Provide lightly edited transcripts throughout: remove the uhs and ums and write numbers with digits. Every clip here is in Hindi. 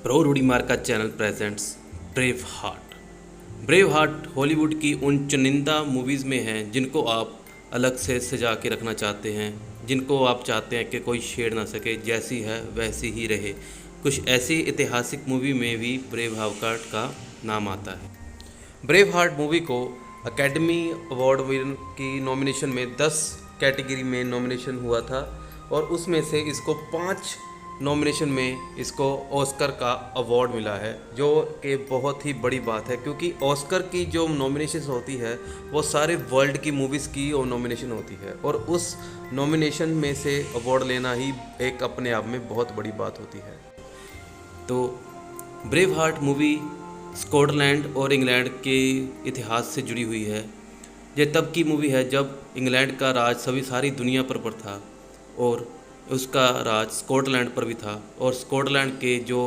प्रो रूडी मार्का channel presents Braveheart. Braveheart Hollywood की उन चुनिंदा मूवीज़ में है जिनको आप अलग से सजा के रखना चाहते हैं, जिनको आप चाहते हैं कि कोई छेड़ ना सके, जैसी है वैसी ही रहे। कुछ ऐसी ऐतिहासिक मूवी में भी ब्रेव हार्ट का नाम आता है। ब्रेव हार्ट मूवी को अकेडमी अवार्ड विन की नॉमिनेशन में 10 कैटेगरी में नॉमिनेशन हुआ था और उसमें से इसको 5 नॉमिनेशन में इसको ऑस्कर का अवार्ड मिला है, जो कि बहुत ही बड़ी बात है क्योंकि ऑस्कर की जो नॉमिनेशन होती है वो सारे वर्ल्ड की मूवीज़ की नॉमिनेशन होती है और उस नॉमिनेशन में से अवार्ड लेना ही एक अपने आप में बहुत बड़ी बात होती है। तो ब्रेव हार्ट मूवी स्कॉटलैंड और इंग्लैंड के इतिहास से जुड़ी हुई है। यह तब की मूवी है जब इंग्लैंड का राज सारी दुनिया पर था और उसका राज स्कॉटलैंड पर भी था और स्कॉटलैंड के जो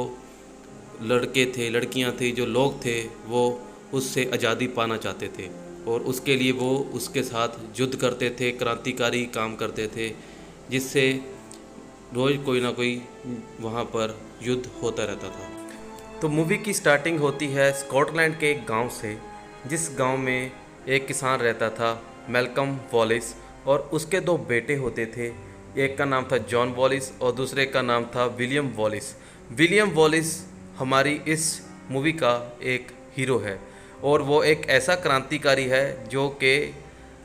लड़के थे, लड़कियां थी, जो लोग थे, वो उससे आज़ादी पाना चाहते थे और उसके लिए वो उसके साथ युद्ध करते थे, क्रांतिकारी काम करते थे, जिससे रोज़ कोई ना कोई वहाँ पर युद्ध होता रहता था। तो मूवी की स्टार्टिंग होती है स्कॉटलैंड के एक गांव से, जिस गांव में एक किसान रहता था, मैल्कम वॉलिस, और उसके 2 बेटे होते थे। एक का नाम था जॉन वॉलिस और दूसरे का नाम था विलियम वॉलिस। विलियम वॉलिस हमारी इस मूवी का एक हीरो है और वो एक ऐसा क्रांतिकारी है जो कि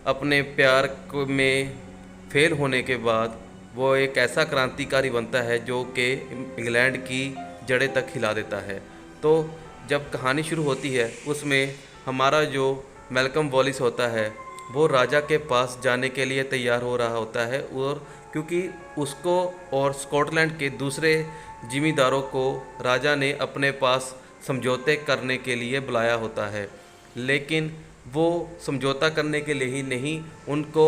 अपने प्यार में फेल होने के बाद वो एक ऐसा क्रांतिकारी बनता है जो कि इंग्लैंड की जड़ें तक हिला देता है। तो जब कहानी शुरू होती है उसमें हमारा जो मैल्कम वॉलिस होता है वो राजा के पास जाने के लिए तैयार हो रहा होता है और क्योंकि उसको और स्कॉटलैंड के दूसरे जिमींदारों को राजा ने अपने पास समझौते करने के लिए बुलाया होता है, लेकिन वो समझौता करने के लिए ही नहीं, उनको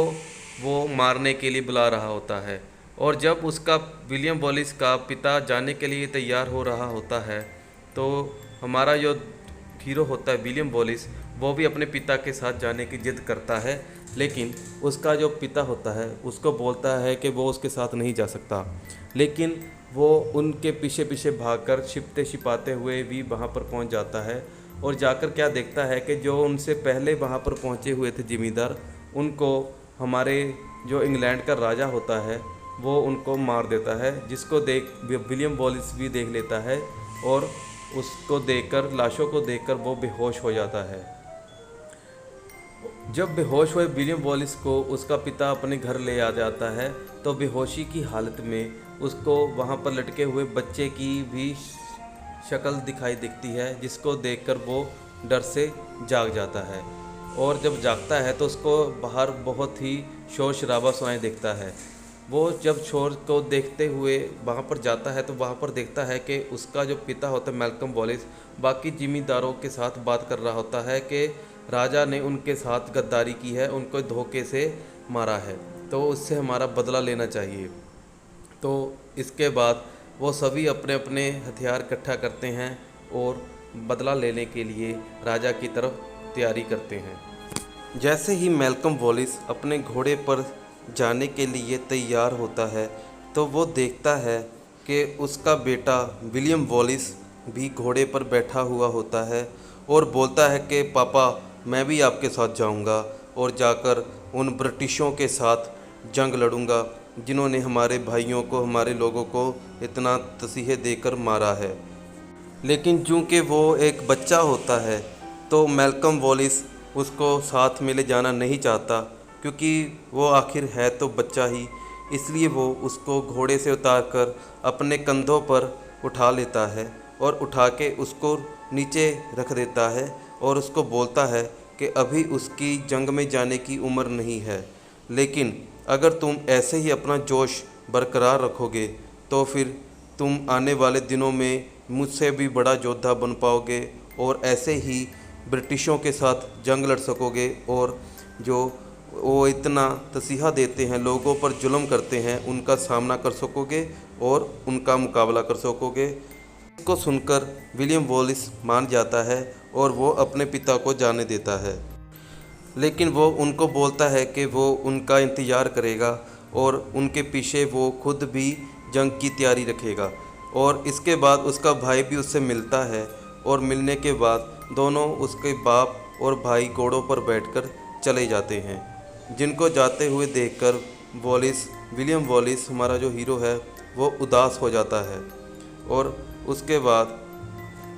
वो मारने के लिए बुला रहा होता है। और जब उसका विलियम वॉलिस का पिता जाने के लिए तैयार हो रहा होता है तो हमारा जो हीरो होता है विलियम वॉलिस, वो भी अपने पिता के साथ जाने की जिद करता है, लेकिन उसका जो पिता होता है उसको बोलता है कि वो उसके साथ नहीं जा सकता। लेकिन वो उनके पीछे पीछे भागकर छिपते छिपाते हुए भी वहाँ पर पहुँच जाता है और जाकर क्या देखता है कि जो उनसे पहले वहाँ पर पहुँचे हुए थे जिमींदार, उनको हमारे जो इंग्लैंड का राजा होता है वो उनको मार देता है, जिसको देख विलियम वॉलिस भी देख लेता है और उसको देखकर, लाशों को देखकर वो बेहोश हो जाता है। जब बेहोश हुए विलियम वॉलिस को उसका पिता अपने घर ले आ जाता है तो बेहोशी की हालत में उसको वहाँ पर लटके हुए बच्चे की भी शक्ल दिखाई दिखती है, जिसको देखकर वो डर से जाग जाता है और जब जागता है तो उसको बाहर बहुत ही शोर शराबा सुनाई देता है। वो जब शोर को देखते हुए वहाँ पर जाता है तो वहाँ पर देखता है कि उसका जो पिता होता है मैल्कम वॉलिस बाकी जिमींदारों के साथ बात कर रहा होता है कि राजा ने उनके साथ गद्दारी की है, उनको धोखे से मारा है, तो उससे हमारा बदला लेना चाहिए। तो इसके बाद वो सभी अपने अपने हथियार इकट्ठा करते हैं और बदला लेने के लिए राजा की तरफ तैयारी करते हैं। जैसे ही मैल्कम वॉलिस अपने घोड़े पर जाने के लिए तैयार होता है तो वो देखता है कि उसका बेटा विलियम वॉलिस भी घोड़े पर बैठा हुआ होता है और बोलता है कि पापा, मैं भी आपके साथ जाऊंगा और जाकर उन ब्रिटिशों के साथ जंग लड़ूंगा जिन्होंने हमारे भाइयों को, हमारे लोगों को इतना तसीहे देकर मारा है। लेकिन चूँकि वो एक बच्चा होता है तो मैल्कम वॉलिस उसको साथ में ले जाना नहीं चाहता, क्योंकि वो आखिर है तो बच्चा ही, इसलिए वो उसको घोड़े से उतारकर अपने कंधों पर उठा लेता है और उठा के उसको नीचे रख देता है और उसको बोलता है कि अभी उसकी जंग में जाने की उम्र नहीं है, लेकिन अगर तुम ऐसे ही अपना जोश बरकरार रखोगे तो फिर तुम आने वाले दिनों में मुझसे भी बड़ा योद्धा बन पाओगे और ऐसे ही ब्रिटिशों के साथ जंग लड़ सकोगे और जो वो इतना तसीहा देते हैं, लोगों पर जुल्म करते हैं, उनका सामना कर सकोगे और उनका मुकाबला कर सकोगे। इसको सुनकर विलियम वॉलिस मान जाता है और वो अपने पिता को जाने देता है, लेकिन वो उनको बोलता है कि वो उनका इंतज़ार करेगा और उनके पीछे वो खुद भी जंग की तैयारी रखेगा। और इसके बाद उसका भाई भी उससे मिलता है और मिलने के बाद दोनों उसके बाप और भाई घोड़ों पर बैठकर चले जाते हैं, जिनको जाते हुए देखकर विलियम वॉलिस हमारा जो हीरो है वो उदास हो जाता है। और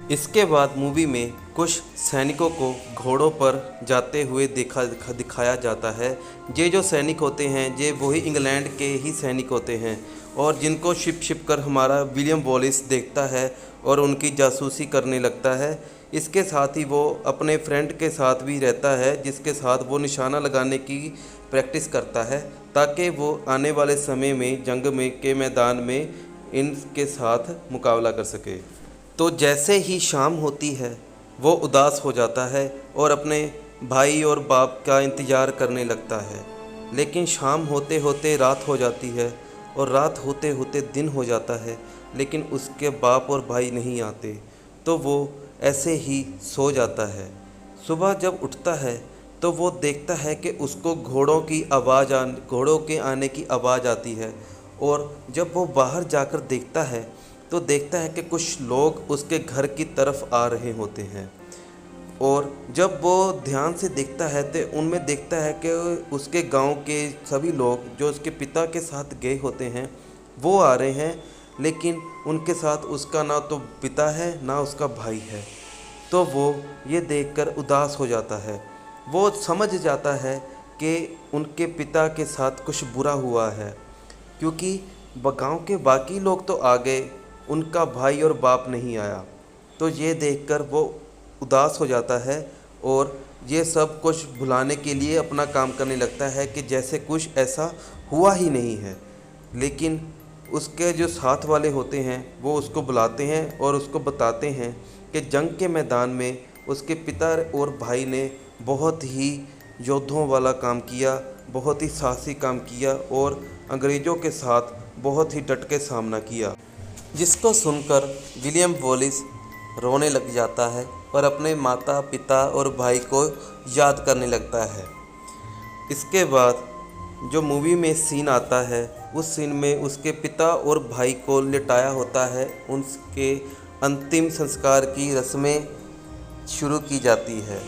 इसके बाद मूवी में कुछ सैनिकों को घोड़ों पर जाते हुए दिखाया जाता है। ये जो सैनिक होते हैं ये वही इंग्लैंड के ही सैनिक होते हैं और जिनको छिप कर हमारा विलियम वॉलिस देखता है और उनकी जासूसी करने लगता है। इसके साथ ही वो अपने फ्रेंड के साथ भी रहता है, जिसके साथ वो निशाना लगाने की प्रैक्टिस करता है ताकि वो आने वाले समय में जंग में के मैदान में इनके साथ मुकाबला कर सके। तो जैसे ही शाम होती है वो उदास हो जाता है और अपने भाई और बाप का इंतज़ार करने लगता है। लेकिन शाम होते होते रात हो जाती है और रात होते होते दिन हो जाता है, लेकिन उसके बाप और भाई नहीं आते। तो वो ऐसे ही सो जाता है। सुबह जब उठता है तो वो देखता है कि उसको घोड़ों के आने की आवाज़ आती है। और जब वो बाहर जाकर देखता है तो देखता है कि कुछ लोग उसके घर की तरफ आ रहे होते हैं। और जब वो ध्यान से देखता है तो उनमें देखता है कि उसके गांव के सभी लोग जो उसके पिता के साथ गए होते हैं वो आ रहे हैं, लेकिन उनके साथ उसका ना तो पिता है ना उसका भाई है। तो वो ये देखकर उदास हो जाता है। वो समझ जाता है कि उनके पिता के साथ कुछ बुरा हुआ है, क्योंकि गांव के बाकी लोग तो आ गए, उनका भाई और बाप नहीं आया। तो ये देखकर वो उदास हो जाता है और ये सब कुछ भुलाने के लिए अपना काम करने लगता है कि जैसे कुछ ऐसा हुआ ही नहीं है। लेकिन उसके जो साथ वाले होते हैं वो उसको बुलाते हैं और उसको बताते हैं कि जंग के मैदान में उसके पिता और भाई ने बहुत ही योद्धों वाला काम किया, बहुत ही साहसी काम किया और अंग्रेज़ों के साथ बहुत ही डट के सामना किया। जिसको सुनकर विलियम वॉलिस रोने लग जाता है और अपने माता पिता और भाई को याद करने लगता है। इसके बाद जो मूवी में सीन आता है उस सीन में उसके पिता और भाई को लिटाया होता है। उनके अंतिम संस्कार की रस्में शुरू की जाती है।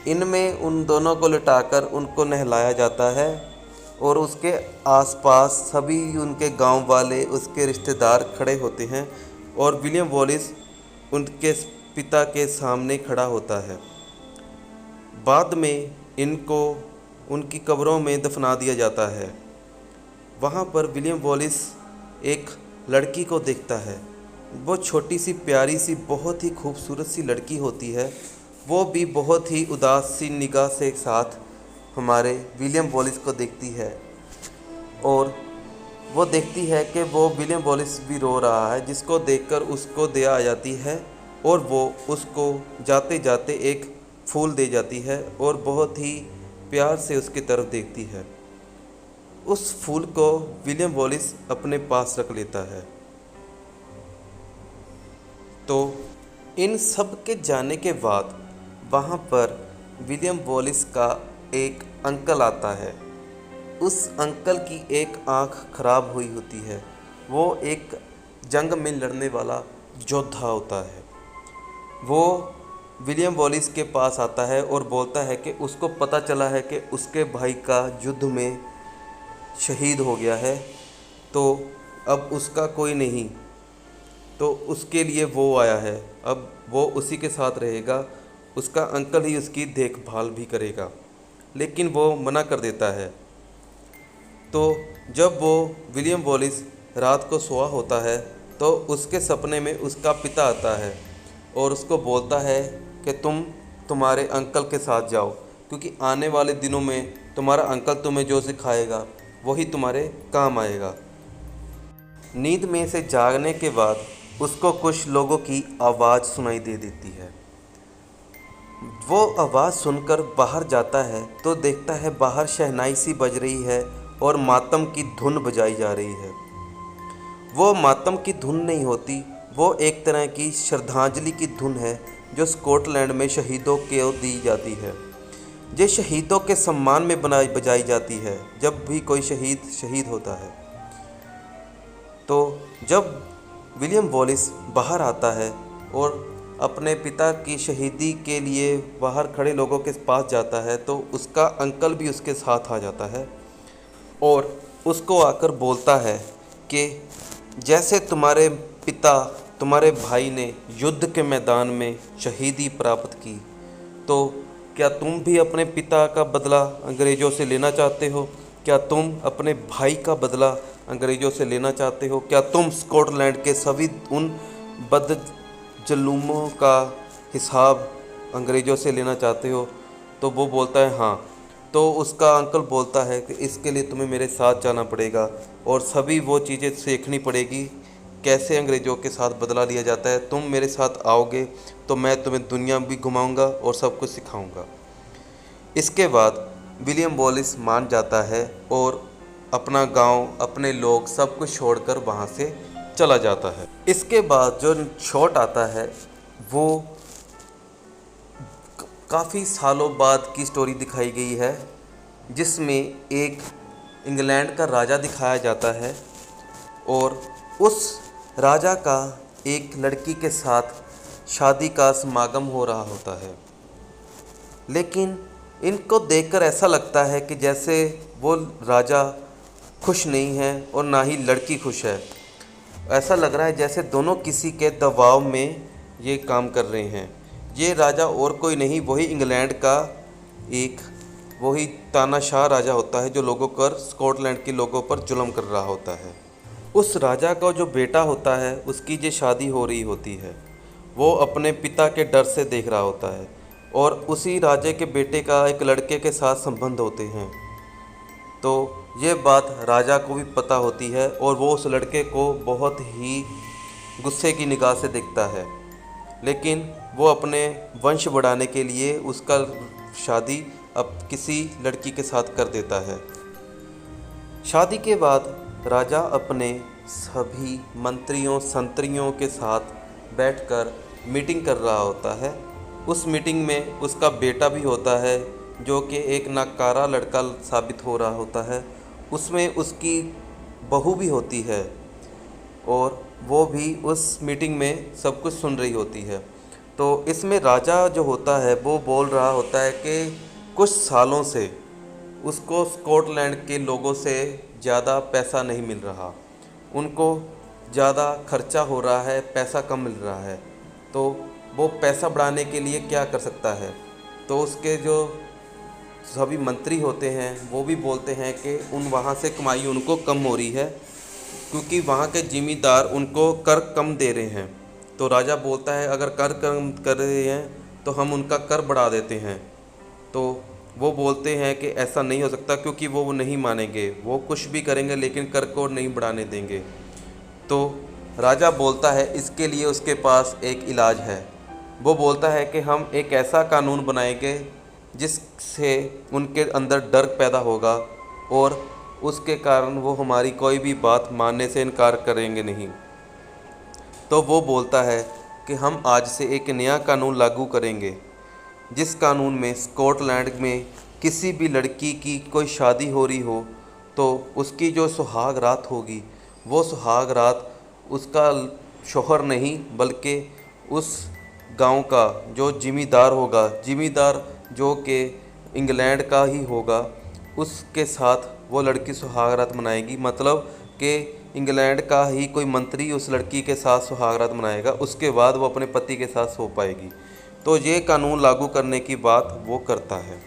इनमें उन दोनों को लिटाकर उनको नहलाया जाता है और उसके आसपास सभी उनके गांव वाले उसके रिश्तेदार खड़े होते हैं और विलियम वॉलिस उनके पिता के सामने खड़ा होता है। बाद में इनको उनकी कब्रों में दफना दिया जाता है। वहाँ पर विलियम वॉलिस एक लड़की को देखता है। वो छोटी सी प्यारी सी बहुत ही खूबसूरत सी लड़की होती है। वो भी बहुत ही उदास सी निगाह से साथ हमारे विलियम वॉलिस को देखती है और वो देखती है कि वो विलियम वॉलिस भी रो रहा है, जिसको देखकर उसको दया आ जाती है और वो उसको जाते जाते एक फूल दे जाती है और बहुत ही प्यार से उसकी तरफ देखती है। उस फूल को विलियम वॉलिस अपने पास रख लेता है। तो इन सब के जाने के बाद वहाँ पर विलियम वॉलिस का एक अंकल आता है। उस अंकल की एक आंख खराब हुई होती है। वो एक जंग में लड़ने वाला योद्धा होता है। वो विलियम वॉलिस के पास आता है और बोलता है कि उसको पता चला है कि उसके भाई का युद्ध में शहीद हो गया है, तो अब उसका कोई नहीं, तो उसके लिए वो आया है। अब वो उसी के साथ रहेगा, उसका अंकल ही उसकी देखभाल भी करेगा। लेकिन वो मना कर देता है। तो जब वो विलियम वॉलिस रात को सोया होता है तो उसके सपने में उसका पिता आता है और उसको बोलता है कि तुम तुम्हारे अंकल के साथ जाओ, क्योंकि आने वाले दिनों में तुम्हारा अंकल तुम्हें जो सिखाएगा वही तुम्हारे काम आएगा। नींद में से जागने के बाद उसको कुछ लोगों की आवाज़ सुनाई दे देती है। वो आवाज़ सुनकर बाहर जाता है तो देखता है बाहर शहनाई सी बज रही है और मातम की धुन बजाई जा रही है। वो मातम की धुन नहीं होती, वो एक तरह की श्रद्धांजलि की धुन है जो स्कॉटलैंड में शहीदों को दी जाती है। ये शहीदों के सम्मान में बजाई जाती है जब भी कोई शहीद होता है। तो जब विलियम वॉलिस बाहर आता है और अपने पिता की शहीदी के लिए बाहर खड़े लोगों के पास जाता है, तो उसका अंकल भी उसके साथ आ जाता है और उसको आकर बोलता है कि जैसे तुम्हारे पिता, तुम्हारे भाई ने युद्ध के मैदान में शहीदी प्राप्त की, तो क्या तुम भी अपने पिता का बदला अंग्रेज़ों से लेना चाहते हो? क्या तुम अपने भाई का बदला अंग्रेज़ों से लेना चाहते हो? क्या तुम स्कॉटलैंड के सभी उन बदजुल्मों का हिसाब अंग्रेज़ों से लेना चाहते हो? तो वो बोलता है हाँ। तो उसका अंकल बोलता है कि इसके लिए तुम्हें मेरे साथ जाना पड़ेगा और सभी वो चीज़ें सीखनी पड़ेगी, कैसे अंग्रेज़ों के साथ बदला लिया जाता है। तुम मेरे साथ आओगे तो मैं तुम्हें दुनिया भी घुमाऊंगा और सब कुछ सिखाऊंगा। इसके बाद विलियम वॉलिस मान जाता है और अपना गांव, अपने लोग सब कुछ छोड़कर वहां से चला जाता है। इसके बाद जो शॉट आता है वो काफ़ी सालों बाद की स्टोरी दिखाई गई है, जिसमें एक इंग्लैंड का राजा दिखाया जाता है और उस राजा का एक लड़की के साथ शादी का समागम हो रहा होता है। लेकिन इनको देखकर ऐसा लगता है कि जैसे वो राजा खुश नहीं है और ना ही लड़की खुश है। ऐसा लग रहा है जैसे दोनों किसी के दबाव में ये काम कर रहे हैं। ये राजा और कोई नहीं, वही इंग्लैंड का एक वही तानाशाह राजा होता है जो लोगों पर, स्कॉटलैंड के लोगों पर जुल्म कर रहा होता है। उस राजा का जो बेटा होता है, उसकी जो शादी हो रही होती है, वो अपने पिता के डर से देख रहा होता है और उसी राजे के बेटे का एक लड़के के साथ संबंध होते हैं। तो ये बात राजा को भी पता होती है और वो उस लड़के को बहुत ही गुस्से की निगाह से देखता है, लेकिन वो अपने वंश बढ़ाने के लिए उसका शादी अब किसी लड़की के साथ कर देता है। शादी के बाद राजा अपने सभी मंत्रियों संतरियों के साथ बैठकर मीटिंग कर रहा होता है। उस मीटिंग में उसका बेटा भी होता है जो कि एक नाकारा लड़का साबित हो रहा होता है। उसमें उसकी बहू भी होती है और वो भी उस मीटिंग में सब कुछ सुन रही होती है। तो इसमें राजा जो होता है वो बोल रहा होता है कि कुछ सालों से उसको स्कॉटलैंड के लोगों से ज़्यादा पैसा नहीं मिल रहा, उनको ज़्यादा खर्चा हो रहा है, पैसा कम मिल रहा है। तो वो पैसा बढ़ाने के लिए क्या कर सकता है? तो उसके जो सभी मंत्री होते हैं वो भी बोलते हैं कि वहाँ से कमाई उनको कम हो रही है क्योंकि वहाँ के ज़मींदार उनको कर कम दे रहे हैं। तो राजा बोलता है अगर कर कम कर रहे हैं तो हम उनका कर बढ़ा देते हैं। तो वो बोलते हैं कि ऐसा नहीं हो सकता क्योंकि वो नहीं मानेंगे, वो कुछ भी करेंगे लेकिन कर को नहीं बढ़ाने देंगे। तो राजा बोलता है इसके लिए उसके पास एक इलाज है। वो बोलता है कि हम एक ऐसा कानून बनाएंगे जिससे उनके अंदर डर पैदा होगा और उसके कारण वो हमारी कोई भी बात मानने से इनकार करेंगे नहीं। तो वो बोलता है कि हम आज से एक नया कानून लागू करेंगे, जिस कानून में स्कॉटलैंड में किसी भी लड़की की कोई शादी हो रही हो तो उसकी जो सुहाग रात होगी, वो सुहाग रात उसका शौहर नहीं बल्कि उस गांव का जो ज़िम्मेदार होगा, ज़िम्मेदार जो कि इंग्लैंड का ही होगा, उसके साथ वो लड़की सुहागरात मनाएगी। मतलब कि इंग्लैंड का ही कोई मंत्री उस लड़की के साथ सुहागरात मनाएगा, उसके बाद वो अपने पति के साथ सो पाएगी। तो ये कानून लागू करने की बात वो करता है।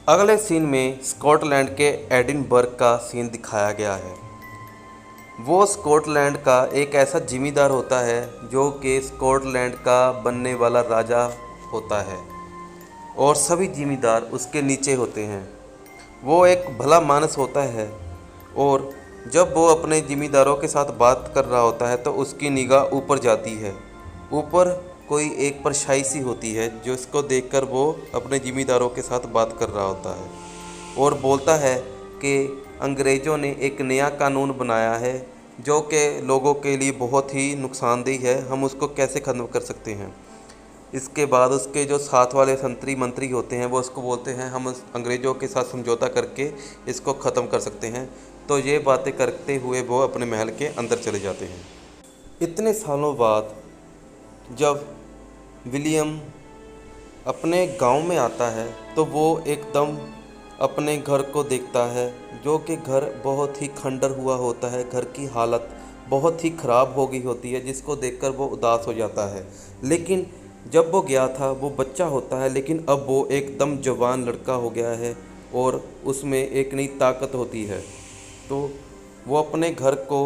अगले सीन में स्कॉटलैंड के एडिनबर्ग का सीन दिखाया गया है। वो स्कॉटलैंड का एक ऐसा ज़िम्मेदार होता है जो कि स्कॉटलैंड का बनने वाला राजा होता है और सभी ज़िम्मेदार उसके नीचे होते हैं। वो एक भला मानस होता है और जब वो अपने ज़िम्मेदारों के साथ बात कर रहा होता है तो उसकी निगाह ऊपर जाती है। ऊपर कोई एक परछाई सी होती है जिसको देखकर वो अपने ज़िम्मेदारों के साथ बात कर रहा होता है और बोलता है कि अंग्रेज़ों ने एक नया कानून बनाया है जो कि लोगों के लिए बहुत ही नुकसानदेह है, हम उसको कैसे ख़त्म कर सकते हैं। इसके बाद उसके जो साथ वाले संतरी मंत्री होते हैं वो उसको बोलते हैं हम अंग्रेज़ों के साथ समझौता करके इसको ख़त्म कर सकते हैं। तो ये बातें करते हुए वो अपने महल के अंदर चले जाते हैं। इतने सालों बाद जब विलियम अपने गांव में आता है तो वो एकदम अपने घर को देखता है, जो कि घर बहुत ही खंडर हुआ होता है। घर की हालत बहुत ही ख़राब हो गई होती है, जिसको देखकर वो उदास हो जाता है। लेकिन जब वो गया था वो बच्चा होता है, लेकिन अब वो एकदम जवान लड़का हो गया है और उसमें एक नई ताकत होती है। तो वो अपने घर को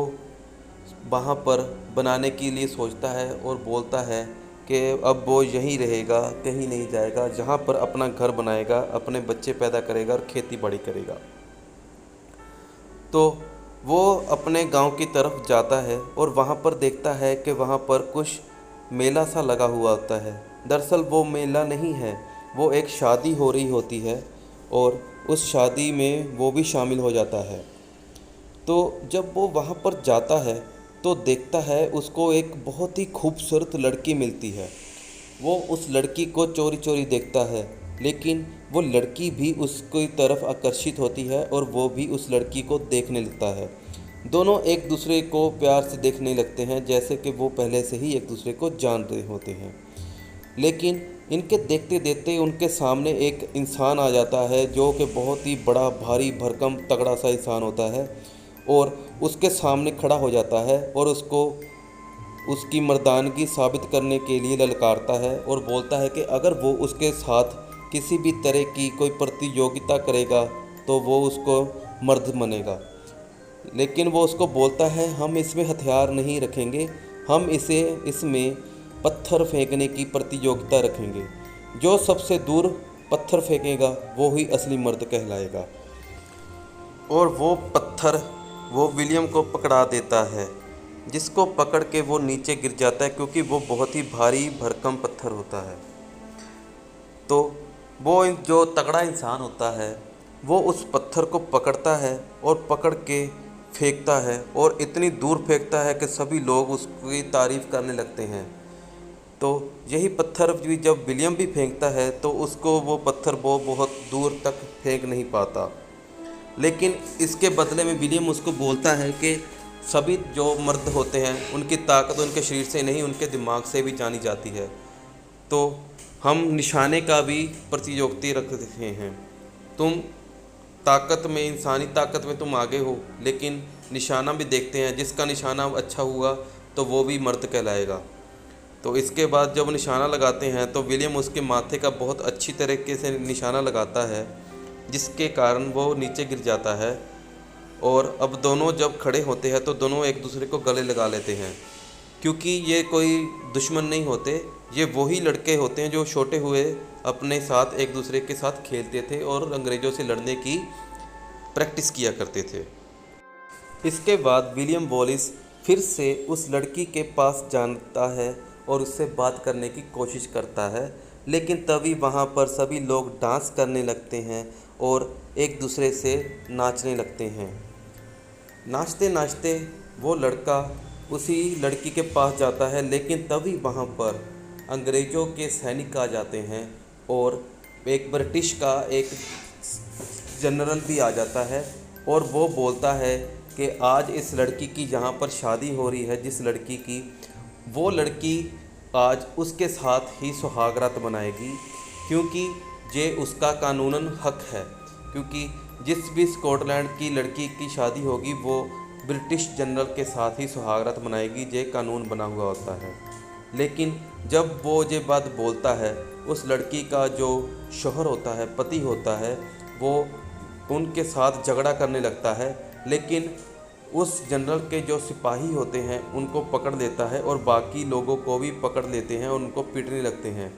वहाँ पर बनाने के लिए सोचता है और बोलता है कि अब वो यहीं रहेगा, कहीं नहीं जाएगा, जहाँ पर अपना घर बनाएगा, अपने बच्चे पैदा करेगा और खेती बाड़ी करेगा। तो वो अपने गांव की तरफ जाता है और वहाँ पर देखता है कि वहाँ पर कुछ मेला सा लगा हुआ होता है। दरअसल वो मेला नहीं है, वो एक शादी हो रही होती है और उस शादी में वो भी शामिल हो जाता है। तो जब वो वहाँ पर जाता है तो देखता है उसको एक बहुत ही खूबसूरत लड़की मिलती है। वो उस लड़की को चोरी चोरी देखता है, लेकिन वो लड़की भी उसकी तरफ आकर्षित होती है और वो भी उस लड़की को देखने लगता है। दोनों एक दूसरे को प्यार से देखने लगते हैं, जैसे कि वो पहले से ही एक दूसरे को जान रहे होते हैं। लेकिन इनके देखते देखते उनके सामने एक इंसान आ जाता है, जो कि बहुत ही बड़ा भारी भरकम तगड़ा सा इंसान होता है और उसके सामने खड़ा हो जाता है और उसको उसकी मर्दानगी साबित करने के लिए ललकारता है और बोलता है कि अगर वो उसके साथ किसी भी तरह की कोई प्रतियोगिता करेगा तो वो उसको मर्द मानेगा। लेकिन वो उसको बोलता है हम इसमें हथियार नहीं रखेंगे, हम इसमें पत्थर फेंकने की प्रतियोगिता रखेंगे। जो सबसे दूर पत्थर फेंकेगा वो ही असली मर्द कहलाएगा। और वो पत्थर वो विलियम को पकड़ा देता है, जिसको पकड़ के वो नीचे गिर जाता है, क्योंकि वो बहुत ही भारी भरकम पत्थर होता है। तो वो जो तगड़ा इंसान होता है वो उस पत्थर को पकड़ता है और पकड़ के फेंकता है और इतनी दूर फेंकता है कि सभी लोग उसकी तारीफ़ करने लगते हैं। तो यही पत्थर भी जब विलियम भी फेंकता है तो उसको वो पत्थर वो बहुत दूर तक फेंक नहीं पाता। लेकिन इसके बदले में विलियम उसको बोलता है कि सभी जो मर्द होते हैं उनकी ताकत उनके शरीर से नहीं, उनके दिमाग से भी जानी जाती है। तो हम निशाने का भी प्रतियोगिता रख रहे हैं। तुम ताकत में, इंसानी ताकत में तुम आगे हो, लेकिन निशाना भी देखते हैं, जिसका निशाना अच्छा हुआ तो वो भी मर्द कहलाएगा। तो इसके बाद जब निशाना लगाते हैं तो विलियम उसके माथे का बहुत अच्छी तरीके से निशाना लगाता है, जिसके कारण वो नीचे गिर जाता है। और अब दोनों जब खड़े होते हैं तो दोनों एक दूसरे को गले लगा लेते हैं, क्योंकि ये कोई दुश्मन नहीं होते, ये वही लड़के होते हैं जो छोटे हुए अपने साथ एक दूसरे के साथ खेलते थे और अंग्रेज़ों से लड़ने की प्रैक्टिस किया करते थे। इसके बाद विलियम वॉलिस फिर से उस लड़की के पास जाता है और उससे बात करने की कोशिश करता है, लेकिन तभी वहाँ पर सभी लोग डांस करने लगते हैं और एक दूसरे से नाचने लगते हैं। नाचते नाचते वो लड़का उसी लड़की के पास जाता है, लेकिन तभी वहाँ पर अंग्रेज़ों के सैनिक आ जाते हैं और एक ब्रिटिश का एक जनरल भी आ जाता है और वो बोलता है कि आज इस लड़की की जहाँ पर शादी हो रही है, जिस लड़की की, वो लड़की आज उसके साथ ही सुहागरात मनाएगी, क्योंकि ये उसका कानूनन हक है। क्योंकि जिस भी स्कॉटलैंड की लड़की की शादी होगी वो ब्रिटिश जनरल के साथ ही सुहागरात मनाएगी, ये कानून बना हुआ होता है। लेकिन जब वो ये बात बोलता है, उस लड़की का जो शौहर होता है, पति होता है, वो उनके साथ झगड़ा करने लगता है, लेकिन उस जनरल के जो सिपाही होते हैं उनको पकड़ लेता है और बाकी लोगों को भी पकड़ लेते हैं और उनको पीटने लगते हैं।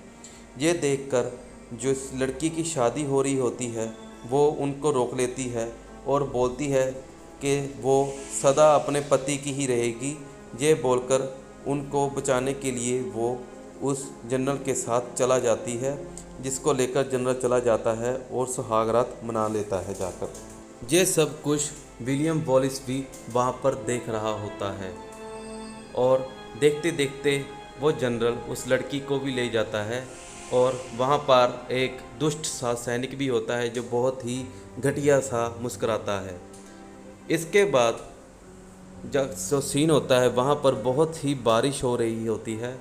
ये देखकर जो इस लड़की की शादी हो रही होती है वो उनको रोक लेती है और बोलती है कि वो सदा अपने पति की ही रहेगी। ये बोलकर उनको बचाने के लिए वो उस जनरल के साथ चला जाती है, जिसको लेकर जनरल चला जाता है और सुहागरात मना लेता है जाकर। ये सब कुछ विलियम वॉलिस भी वहाँ पर देख रहा होता है और देखते देखते वो जनरल उस लड़की को भी ले जाता है और वहाँ पर एक दुष्ट सा सैनिक भी होता है जो बहुत ही घटिया सा मुस्कुराता है। इसके बाद जब जो सीन होता है वहाँ पर बहुत ही बारिश हो रही होती है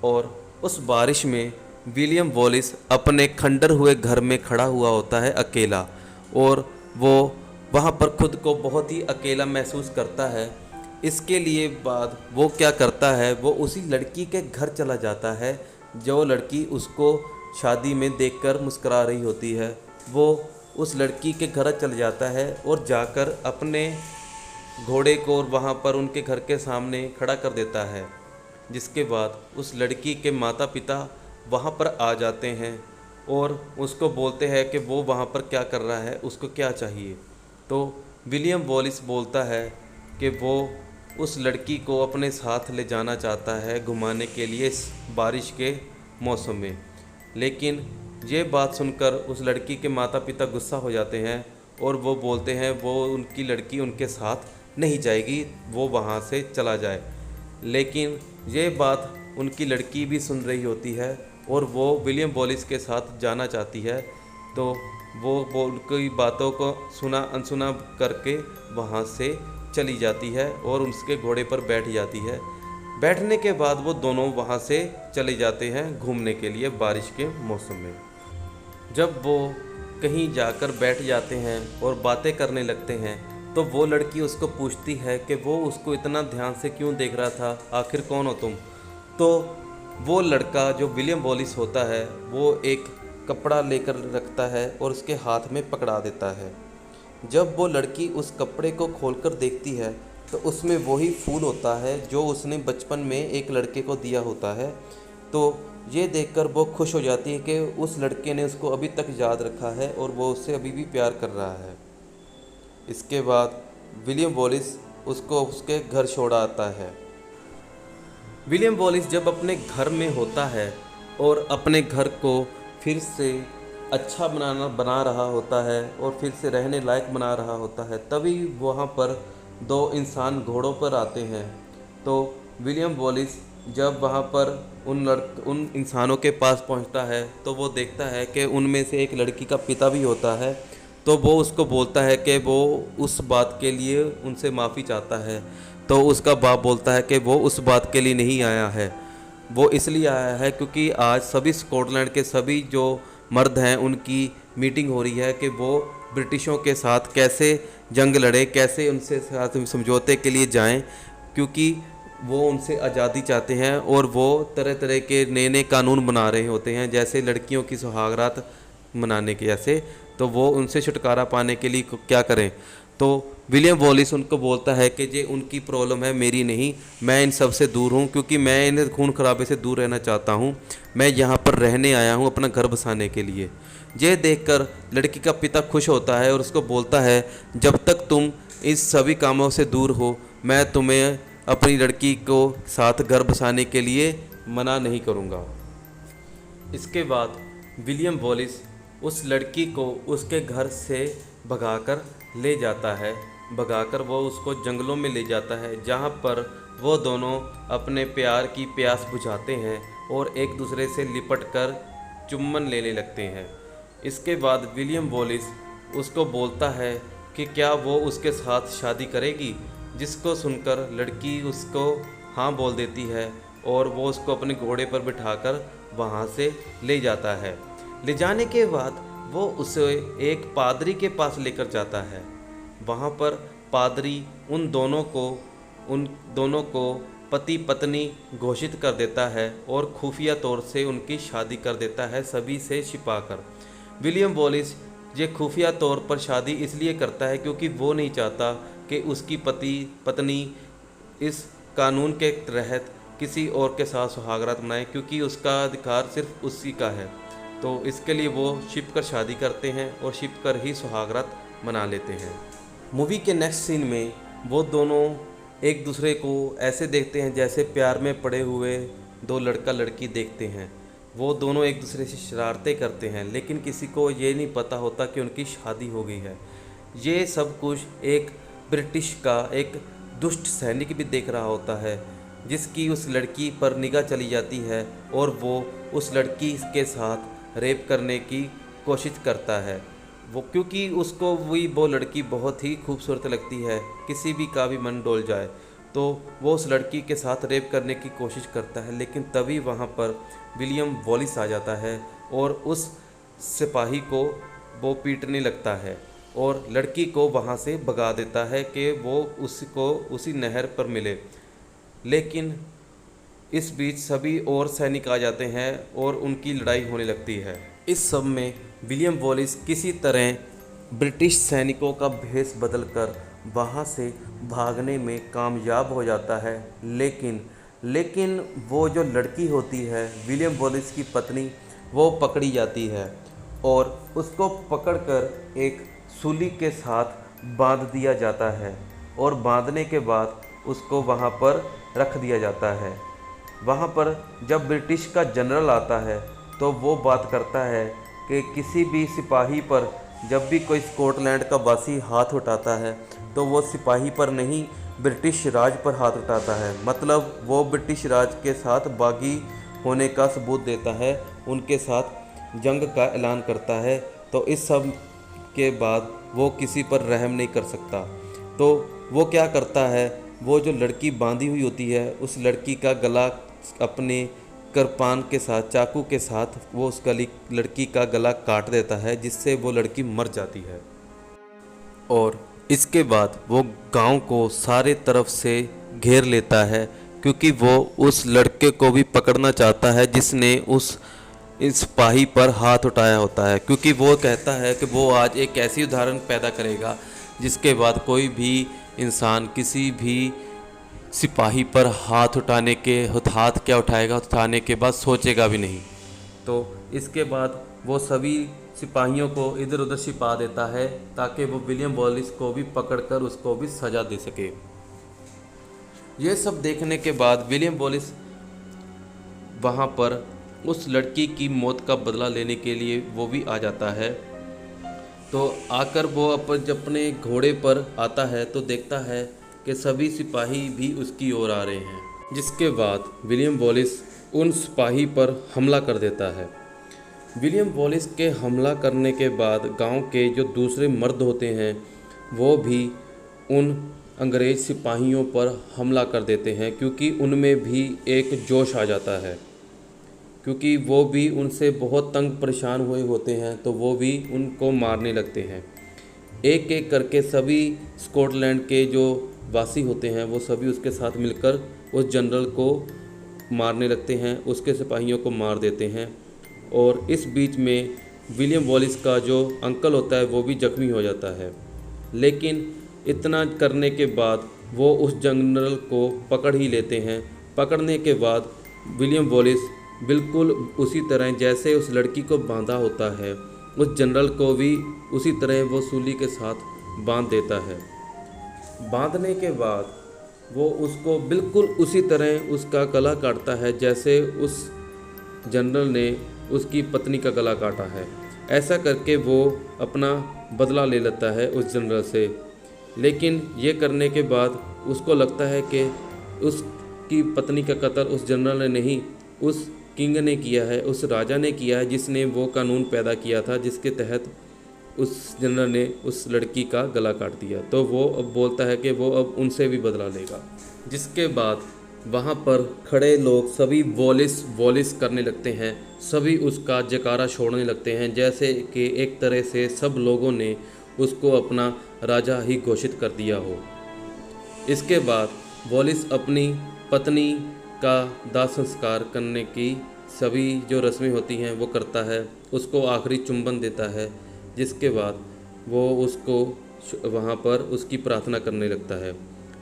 और उस बारिश में विलियम वॉलिस अपने खंडर हुए घर में खड़ा हुआ होता है अकेला, और वो वहाँ पर खुद को बहुत ही अकेला महसूस करता है। इसके लिए बाद वो क्या करता है, वो उसी लड़की के घर चला जाता है जो लड़की उसको शादी में देखकर मुस्करा रही होती है। वो उस लड़की के घर चल जाता है और जाकर अपने घोड़े को वहाँ पर उनके घर के सामने खड़ा कर देता है, जिसके बाद उस लड़की के माता पिता वहाँ पर आ जाते हैं और उसको बोलते हैं कि वो वहाँ पर क्या कर रहा है, उसको क्या चाहिए। तो विलियम वॉलिस बोलता है कि वो उस लड़की को अपने साथ ले जाना चाहता है घुमाने के लिए इस बारिश के मौसम में। लेकिन ये बात सुनकर उस लड़की के माता पिता गुस्सा हो जाते हैं और वो बोलते हैं वो उनकी लड़की उनके साथ नहीं जाएगी, वो वहाँ से चला जाए। लेकिन ये बात उनकी लड़की भी सुन रही होती है और वो विलियम वॉलिस के साथ जाना चाहती है। तो वो उनकी बातों को सुना अनसुना करके वहाँ से चली जाती है और उसके घोड़े पर बैठ जाती है। बैठने के बाद वो दोनों वहाँ से चले जाते हैं घूमने के लिए बारिश के मौसम में। जब वो कहीं जाकर बैठ जाते हैं और बातें करने लगते हैं तो वो लड़की उसको पूछती है कि वो उसको इतना ध्यान से क्यों देख रहा था, आखिर कौन हो तुम। तो वो लड़का जो विलियम वॉलिस होता है वो एक कपड़ा लेकर रखता है और उसके हाथ में पकड़ा देता है। जब वो लड़की उस कपड़े को खोलकर देखती है तो उसमें वही फूल होता है जो उसने बचपन में एक लड़के को दिया होता है। तो ये देखकर वो खुश हो जाती है कि उस लड़के ने उसको अभी तक याद रखा है और वो उससे अभी भी प्यार कर रहा है। इसके बाद विलियम वॉलिस उसको उसके घर छोड़ आता है। विलियम वॉलिस जब अपने घर में होता है और अपने घर को फिर से अच्छा बना रहा होता है और फिर से रहने लायक बना रहा होता है, तभी वहाँ पर दो इंसान घोड़ों पर आते हैं। तो विलियम वॉलिस जब वहाँ पर उन इंसानों के पास पहुँचता है तो वो देखता है कि उनमें से एक लड़की का पिता भी होता है। तो वो उसको बोलता है कि वो उस बात के लिए उनसे माफ़ी चाहता है। तो उसका बाप बोलता है कि वो उस बात के लिए नहीं आया है, वो इसलिए आया है क्योंकि आज सभी स्कॉटलैंड के सभी जो मर्द हैं उनकी मीटिंग हो रही है कि वो ब्रिटिशों के साथ कैसे जंग लड़े, कैसे उनसे साथ समझौते के लिए जाएं, क्योंकि वो उनसे आज़ादी चाहते हैं और वो तरह तरह के नए नए कानून बना रहे होते हैं, जैसे लड़कियों की सुहागरात मनाने के जैसे। तो वो उनसे छुटकारा पाने के लिए क्या करें। तो विलियम वॉलिस उनको बोलता है कि ये उनकी प्रॉब्लम है, मेरी नहीं, मैं इन सब से दूर हूँ क्योंकि मैं इन खून खराबे से दूर रहना चाहता हूँ। मैं यहाँ पर रहने आया हूँ अपना घर बसाने के लिए। ये देखकर लड़की का पिता खुश होता है और उसको बोलता है जब तक तुम इस सभी कामों से दूर हो मैं तुम्हें अपनी लड़की को साथ घर बसाने के लिए मना नहीं करूँगा। इसके बाद विलियम वॉलिस उस लड़की को उसके घर से भगाकर ले जाता है। भगाकर वो उसको जंगलों में ले जाता है जहाँ पर वो दोनों अपने प्यार की प्यास बुझाते हैं और एक दूसरे से लिपट कर चुम्बन लेने लगते हैं। इसके बाद विलियम वॉलिस उसको बोलता है कि क्या वो उसके साथ शादी करेगी, जिसको सुनकर लड़की उसको हाँ बोल देती है और वो उसको अपने घोड़े पर बिठाकर वहाँ से ले जाता है। ले जाने के बाद वो उसे एक पादरी के पास लेकर जाता है। वहाँ पर पादरी उन दोनों को पति पत्नी घोषित कर देता है और खुफिया तौर से उनकी शादी कर देता है सभी से छिपाकर। विलियम वॉलिस ये खुफिया तौर पर शादी इसलिए करता है क्योंकि वो नहीं चाहता कि उसकी पत्नी इस कानून के तहत किसी और के साथ सुहागरात मनाए, क्योंकि उसका अधिकार सिर्फ उसी का है। तो इसके लिए वो छिप कर शादी करते हैं और छिप कर ही सुहागरात मना लेते हैं। मूवी के नेक्स्ट सीन में वो दोनों एक दूसरे को ऐसे देखते हैं जैसे प्यार में पड़े हुए दो लड़का लड़की देखते हैं। वो दोनों एक दूसरे से शरारतें करते हैं, लेकिन किसी को ये नहीं पता होता कि उनकी शादी हो गई है। ये सब कुछ एक ब्रिटिश का एक दुष्ट सैनिक भी देख रहा होता है, जिसकी उस लड़की पर निगाह चली जाती है और वो उस लड़की के साथ रेप करने की कोशिश करता है। वो क्योंकि उसको वो लड़की बहुत ही खूबसूरत लगती है, किसी भी का भी मन डोल जाए। तो वो उस लड़की के साथ रेप करने की कोशिश करता है, लेकिन तभी वहाँ पर विलियम वॉलिस आ जाता है और उस सिपाही को वो पीटने लगता है और लड़की को वहाँ से भगा देता है कि वो उसको उसी नहर पर मिले। लेकिन इस बीच सभी और सैनिक आ जाते हैं और उनकी लड़ाई होने लगती है। इस सब में विलियम वॉलिस किसी तरह ब्रिटिश सैनिकों का भेष बदलकर वहाँ से भागने में कामयाब हो जाता है। लेकिन वो जो लड़की होती है विलियम वॉलिस की पत्नी, वो पकड़ी जाती है और उसको पकड़कर एक सूली के साथ बांध दिया जाता है और बांधने के बाद उसको वहाँ पर रख दिया जाता है। वहाँ पर जब ब्रिटिश का जनरल आता है तो वो बात करता है कि किसी भी सिपाही पर जब भी कोई स्कॉटलैंड का वासी हाथ उठाता है तो वो सिपाही पर नहीं, ब्रिटिश राज पर हाथ उठाता है। मतलब वो ब्रिटिश राज के साथ बागी होने का सबूत देता है, उनके साथ जंग का ऐलान करता है। तो इस सब के बाद वो किसी पर रहम नहीं कर सकता। तो वो क्या करता है, वो जो लड़की बांधी हुई होती है उस लड़की का गला अपने कृपान के साथ, चाकू के साथ वो उस लड़की का गला काट देता है, जिससे वो लड़की मर जाती है। और इसके बाद वो गांव को सारे तरफ से घेर लेता है, क्योंकि वो उस लड़के को भी पकड़ना चाहता है जिसने उस सिपाही पर हाथ उठाया होता है। क्योंकि वो कहता है कि वो आज एक ऐसी उदाहरण पैदा करेगा जिसके बाद कोई भी इंसान किसी भी सिपाही पर हाथ क्या उठाएगा, उठाने के बाद सोचेगा भी नहीं। तो इसके बाद वो सभी सिपाहियों को इधर उधर छिपा देता है ताकि वो विलियम वॉलिस को भी पकड़कर उसको भी सज़ा दे सके। ये सब देखने के बाद विलियम वॉलिस वहाँ पर उस लड़की की मौत का बदला लेने के लिए वो भी आ जाता है। तो आकर वो अपने घोड़े पर आता है तो देखता है कि सभी सिपाही भी उसकी ओर आ रहे हैं, जिसके बाद विलियम वॉलिस उन सिपाही पर हमला कर देता है। विलियम वॉलिस के हमला करने के बाद गांव के जो दूसरे मर्द होते हैं वो भी उन अंग्रेज़ सिपाहियों पर हमला कर देते हैं, क्योंकि उनमें भी एक जोश आ जाता है, क्योंकि वो भी उनसे बहुत तंग परेशान हुए होते हैं। तो वो भी उनको मारने लगते हैं। एक एक करके सभी स्कॉटलैंड के जो वासी होते हैं वो सभी उसके साथ मिलकर उस जनरल को मारने लगते हैं, उसके सिपाहियों को मार देते हैं। और इस बीच में विलियम वॉलिस का जो अंकल होता है वो भी जख्मी हो जाता है। लेकिन इतना करने के बाद वो उस जनरल को पकड़ ही लेते हैं। पकड़ने के बाद विलियम वॉलिस बिल्कुल उसी तरह जैसे उस लड़की को बांधा होता है, उस जनरल को भी उसी तरह वो सूली के साथ बांध देता है। बांधने के बाद वो उसको बिल्कुल उसी तरह उसका गला काटता है जैसे उस जनरल ने उसकी पत्नी का गला काटा है। ऐसा करके वो अपना बदला ले लेता है उस जनरल से। लेकिन ये करने के बाद उसको लगता है कि उसकी पत्नी का कत्ल उस जनरल ने नहीं, उस किंग ने किया है, उस राजा ने किया है, जिसने वो कानून पैदा किया था जिसके तहत उस जनरल ने उस लड़की का गला काट दिया। तो वो अब बोलता है कि वो अब उनसे भी बदला लेगा। जिसके बाद वहाँ पर खड़े लोग सभी वॉलिस वॉलिस करने लगते हैं, सभी उसका जयकारा छोड़ने लगते हैं, जैसे कि एक तरह से सब लोगों ने उसको अपना राजा ही घोषित कर दिया हो। इसके बाद वॉलिस अपनी पत्नी का दाह संस्कार करने की सभी जो रस्में होती हैं वो करता है, उसको आखिरी चुंबन देता है। जिसके बाद वो उसको वहाँ पर उसकी प्रार्थना करने लगता है।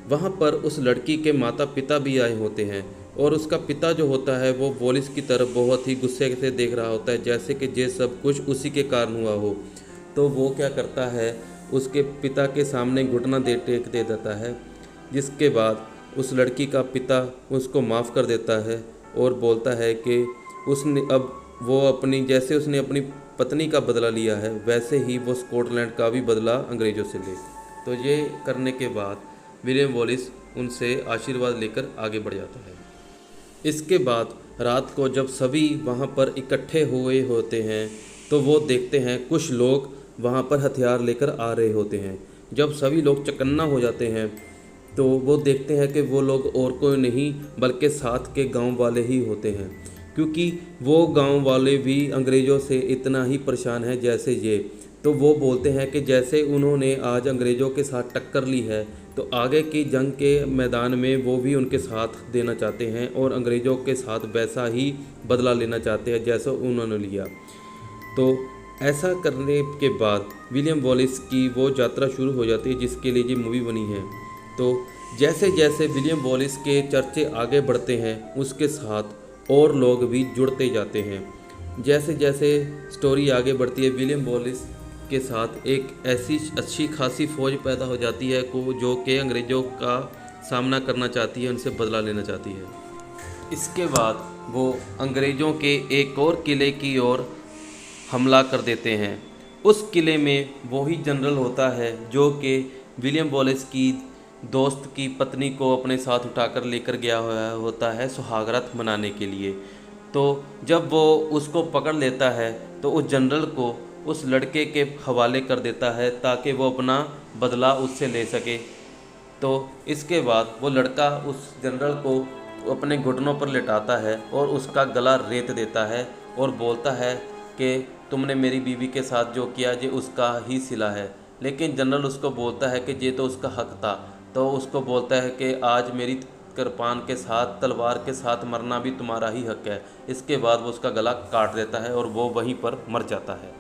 वहाँ पर उस लड़की के माता पिता भी आए होते हैं और उसका पिता जो होता है वो वॉलिस की तरफ बहुत ही गुस्से से देख रहा होता है, जैसे कि ये सब कुछ उसी के कारण हुआ हो। तो वो क्या करता है, उसके पिता के सामने घुटना टेक दे देता है। जिसके बाद उस लड़की का पिता उसको माफ़ कर देता है और बोलता है कि उसने अब वो जैसे उसने अपनी पत्नी का बदला लिया है वैसे ही वो स्कॉटलैंड का भी बदला अंग्रेज़ों से ले। तो ये करने के बाद विलियम वॉलिस उनसे आशीर्वाद लेकर आगे बढ़ जाता है। इसके बाद रात को जब सभी वहाँ पर इकट्ठे हुए होते हैं तो वो देखते हैं कुछ लोग वहाँ पर हथियार लेकर आ रहे होते हैं। जब सभी लोग चौकन्ना हो जाते हैं तो वो देखते हैं कि वो लोग और कोई नहीं बल्कि साथ के गांव वाले ही होते हैं, क्योंकि वो गांव वाले भी अंग्रेज़ों से इतना ही परेशान हैं जैसे ये। तो वो बोलते हैं कि जैसे उन्होंने आज अंग्रेज़ों के साथ टक्कर ली है तो आगे की जंग के मैदान में वो भी उनके साथ देना चाहते हैं और अंग्रेज़ों के साथ वैसा ही बदला लेना चाहते हैं जैसा उन्होंने लिया। तो ऐसा करने के बाद विलियम वॉलिस की वो यात्रा शुरू हो जाती है जिसके लिए ये मूवी बनी है। तो जैसे जैसे विलियम वॉलिस के चर्चे आगे बढ़ते हैं उसके साथ और लोग भी जुड़ते जाते हैं। जैसे जैसे स्टोरी आगे बढ़ती है विलियम वॉलिस के साथ एक ऐसी अच्छी खासी फौज पैदा हो जाती है को जो कि अंग्रेज़ों का सामना करना चाहती है, उनसे बदला लेना चाहती है। इसके बाद वो अंग्रेज़ों के एक और किले की ओर हमला कर देते हैं। उस किले में वही जनरल होता है जो कि विलियम वॉलिस की दोस्त की पत्नी को अपने साथ उठाकर लेकर गया हुआ होता है सुहागरात मनाने के लिए। तो जब वो उसको पकड़ लेता है तो उस जनरल को उस लड़के के हवाले कर देता है ताकि वो अपना बदला उससे ले सके। तो इसके बाद वो लड़का उस जनरल को अपने घुटनों पर लेटाता है और उसका गला रेत देता है और बोलता है कि तुमने मेरी बीवी के साथ जो किया ये उसका ही सिला है। लेकिन जनरल उसको बोलता है कि ये तो उसका हक था। तो उसको बोलता है कि आज मेरी कृपान के साथ तलवार के साथ मरना भी तुम्हारा ही हक है। इसके बाद वो उसका गला काट देता है और वो वहीं पर मर जाता है।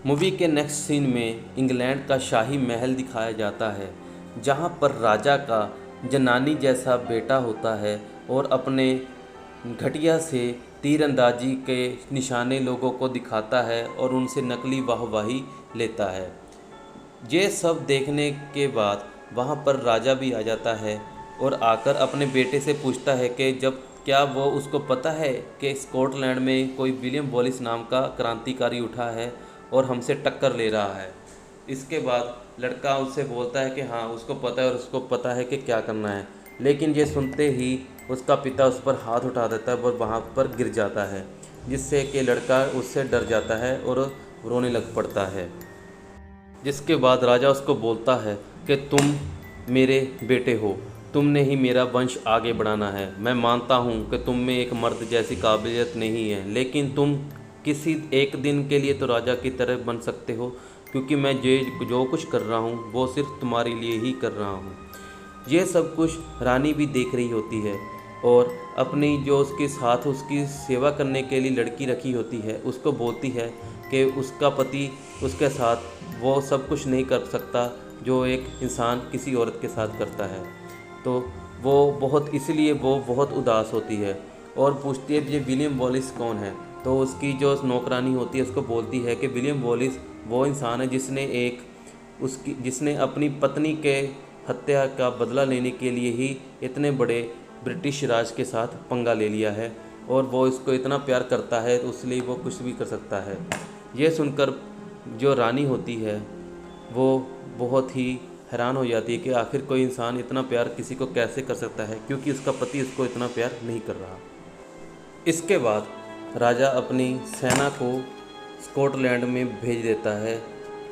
मूवी के नेक्स्ट सीन में इंग्लैंड का शाही महल दिखाया जाता है जहाँ पर राजा का जनानी जैसा बेटा होता है और अपने घटिया से तीरंदाजी के निशाने लोगों को दिखाता है और उनसे नकली वाहवाही लेता है। ये सब देखने के बाद वहाँ पर राजा भी आ जाता है और आकर अपने बेटे से पूछता है कि जब क्या वो उसको पता है कि स्कॉटलैंड में कोई विलियम वॉलिस नाम का क्रांतिकारी उठा है और हमसे टक्कर ले रहा है। इसके बाद लड़का उससे बोलता है कि हाँ उसको पता है और उसको पता है कि क्या करना है। लेकिन ये सुनते ही उसका पिता उस पर हाथ उठा देता है और वहाँ पर गिर जाता है, जिससे कि लड़का उससे डर जाता है और रोने लग पड़ता है। जिसके बाद राजा उसको बोलता है कि तुम मेरे बेटे हो, तुमने ही मेरा वंश आगे बढ़ाना है। मैं मानता हूँ कि तुम में एक मर्द जैसी काबिलियत नहीं है, लेकिन तुम किसी एक दिन के लिए तो राजा की तरह बन सकते हो, क्योंकि मैं जो कुछ कर रहा हूँ वो सिर्फ तुम्हारे लिए ही कर रहा हूँ। ये सब कुछ रानी भी देख रही होती है और अपनी जो उसके साथ उसकी सेवा करने के लिए लड़की रखी होती है उसको बोलती है कि उसका पति उसके साथ वो सब कुछ नहीं कर सकता जो एक इंसान किसी औरत के साथ करता है। तो वो बहुत उदास होती है और पूछती है ये विलियम वॉलिस कौन है। तो उसकी जो नौकरानी होती है उसको बोलती है कि विलियम वॉलिस वो इंसान है जिसने अपनी पत्नी के हत्या का बदला लेने के लिए ही इतने बड़े ब्रिटिश राज के साथ पंगा ले लिया है और वो इसको इतना प्यार करता है तो इसलिए वो कुछ भी कर सकता है। यह सुनकर जो रानी होती है वो बहुत ही हैरान हो जाती है कि आखिर कोई इंसान इतना प्यार किसी को कैसे कर सकता है, क्योंकि उसका पति उसको इतना प्यार नहीं कर रहा। इसके बाद राजा अपनी सेना को स्कॉटलैंड में भेज देता है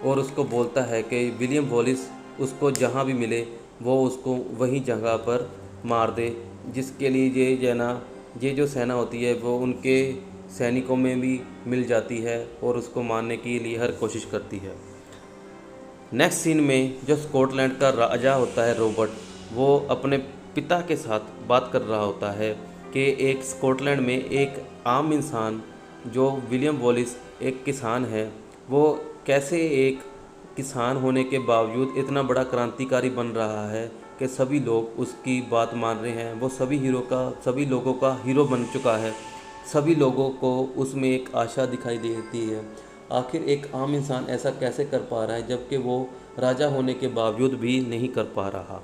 और उसको बोलता है कि विलियम वॉलिस उसको जहाँ भी मिले वो उसको वही जगह पर मार दे, जिसके लिए ये जो सेना होती है वो उनके सैनिकों में भी मिल जाती है और उसको मारने के लिए हर कोशिश करती है। नेक्स्ट सीन में जो स्कॉटलैंड का राजा होता है रॉबर्ट, वो अपने पिता के साथ बात कर रहा होता है कि एक स्कॉटलैंड में एक आम इंसान जो विलियम वॉलिस एक किसान है, वो कैसे एक किसान होने के बावजूद इतना बड़ा क्रांतिकारी बन रहा है कि सभी लोग उसकी बात मान रहे हैं। वो सभी लोगों का हीरो बन चुका है। सभी लोगों को उसमें एक आशा दिखाई देती है। आखिर एक आम इंसान ऐसा कैसे कर पा रहा है जबकि वो राजा होने के बावजूद भी नहीं कर पा रहा।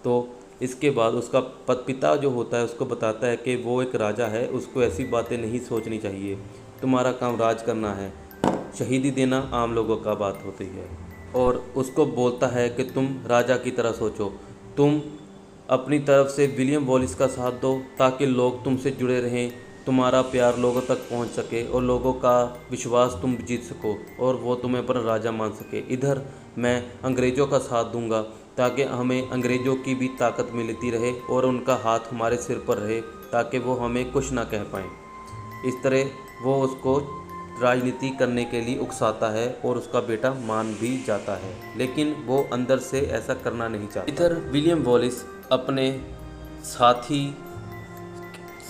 तो इसके बाद उसका पिता जो होता है उसको बताता है कि वो एक राजा है, उसको ऐसी बातें नहीं सोचनी चाहिए, तुम्हारा काम राज करना है, शहीदी देना आम लोगों का बात होती है। और उसको बोलता है कि तुम राजा की तरह सोचो, तुम अपनी तरफ से विलियम वॉलिस का साथ दो ताकि लोग तुमसे जुड़े रहें, तुम्हारा प्यार लोगों तक पहुंच सके और लोगों का विश्वास तुम जीत सको और वो तुम्हें अपना राजा मान सके। इधर मैं अंग्रेज़ों का साथ दूंगा ताकि हमें अंग्रेज़ों की भी ताकत मिलती रहे और उनका हाथ हमारे सिर पर रहे ताकि वो हमें कुछ ना कह पाएँ। इस तरह वो उसको राजनीति करने के लिए उकसाता है और उसका बेटा मान भी जाता है, लेकिन वो अंदर से ऐसा करना नहीं चाहता। इधर विलियम वॉलिस अपने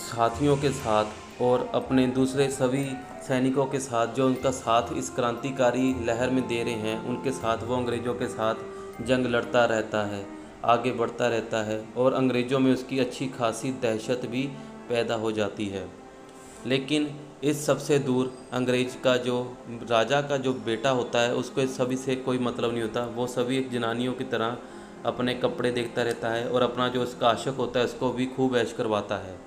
साथियों के साथ और अपने दूसरे सभी सैनिकों के साथ जो उनका साथ इस क्रांतिकारी लहर में दे रहे हैं, उनके साथ वो अंग्रेज़ों के साथ जंग लड़ता रहता है, आगे बढ़ता रहता है और अंग्रेज़ों में उसकी अच्छी खासी दहशत भी पैदा हो जाती है। लेकिन इस सबसे दूर अंग्रेज का जो राजा का जो बेटा होता है उसको इस सभी से कोई मतलब नहीं होता। वो सभी एक जनानियों की तरह अपने कपड़े देखता रहता है और अपना जो उसका आशिक होता है उसको भी खूब ऐश करवाता है।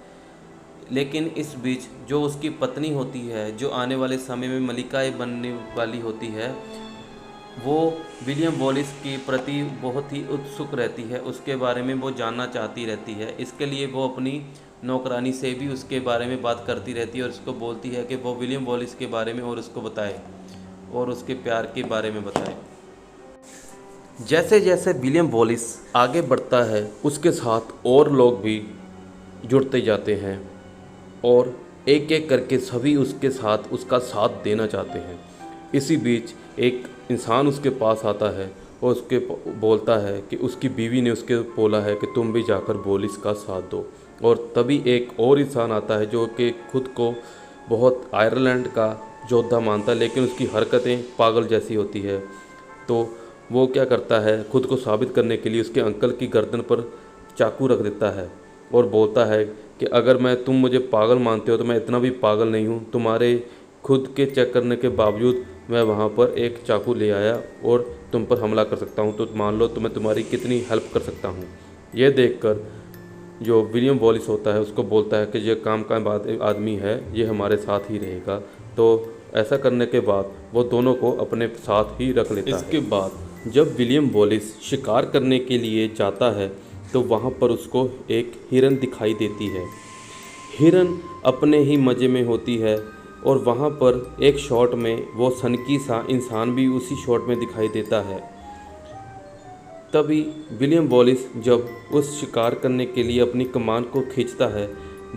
लेकिन इस बीच जो उसकी पत्नी होती है, जो आने वाले समय में मलिका बनने वाली होती है, वो विलियम वॉलिस के प्रति बहुत ही उत्सुक रहती है, उसके बारे में वो जानना चाहती रहती है। इसके लिए वो अपनी नौकरानी से भी उसके बारे में बात करती रहती है और उसको बोलती है कि वो विलियम वॉलिस के बारे में और उसको बताए और उसके प्यार के बारे में बताए। जैसे जैसे विलियम वॉलिस आगे बढ़ता है उसके साथ और लोग भी जुड़ते जाते हैं और एक एक करके सभी उसके साथ उसका साथ देना चाहते हैं। इसी बीच एक इंसान उसके पास आता है और उसके बोलता है कि उसकी बीवी ने उसके बोला है कि तुम भी जाकर वॉलिस का साथ दो। और तभी एक और इंसान आता है जो कि खुद को बहुत आयरलैंड का योद्धा मानता है, लेकिन उसकी हरकतें पागल जैसी होती है। तो वो क्या करता है, खुद को साबित करने के लिए उसके अंकल की गर्दन पर चाकू रख देता है और बोलता है कि अगर तुम मुझे पागल मानते हो तो मैं इतना भी पागल नहीं हूँ। तुम्हारे खुद के चेक करने के बावजूद मैं वहाँ पर एक चाकू ले आया और तुम पर हमला कर सकता हूँ, तो मान लो तो मैं तुम्हारी कितनी हेल्प कर सकता हूँ। यह देखकर जो विलियम वॉलिस होता है उसको बोलता है कि ये काम का आदमी है, ये हमारे साथ ही रहेगा। तो ऐसा करने के बाद वो दोनों को अपने साथ ही रख लेता है। इसके बाद जब विलियम वॉलिस शिकार करने के लिए जाता है तो वहाँ पर उसको एक हिरन दिखाई देती है। हिरन अपने ही मज़े में होती है और वहाँ पर एक शॉट में वो सनकी सा इंसान भी उसी शॉट में दिखाई देता है। तभी विलियम वॉलिस जब उस शिकार करने के लिए अपनी कमान को खींचता है,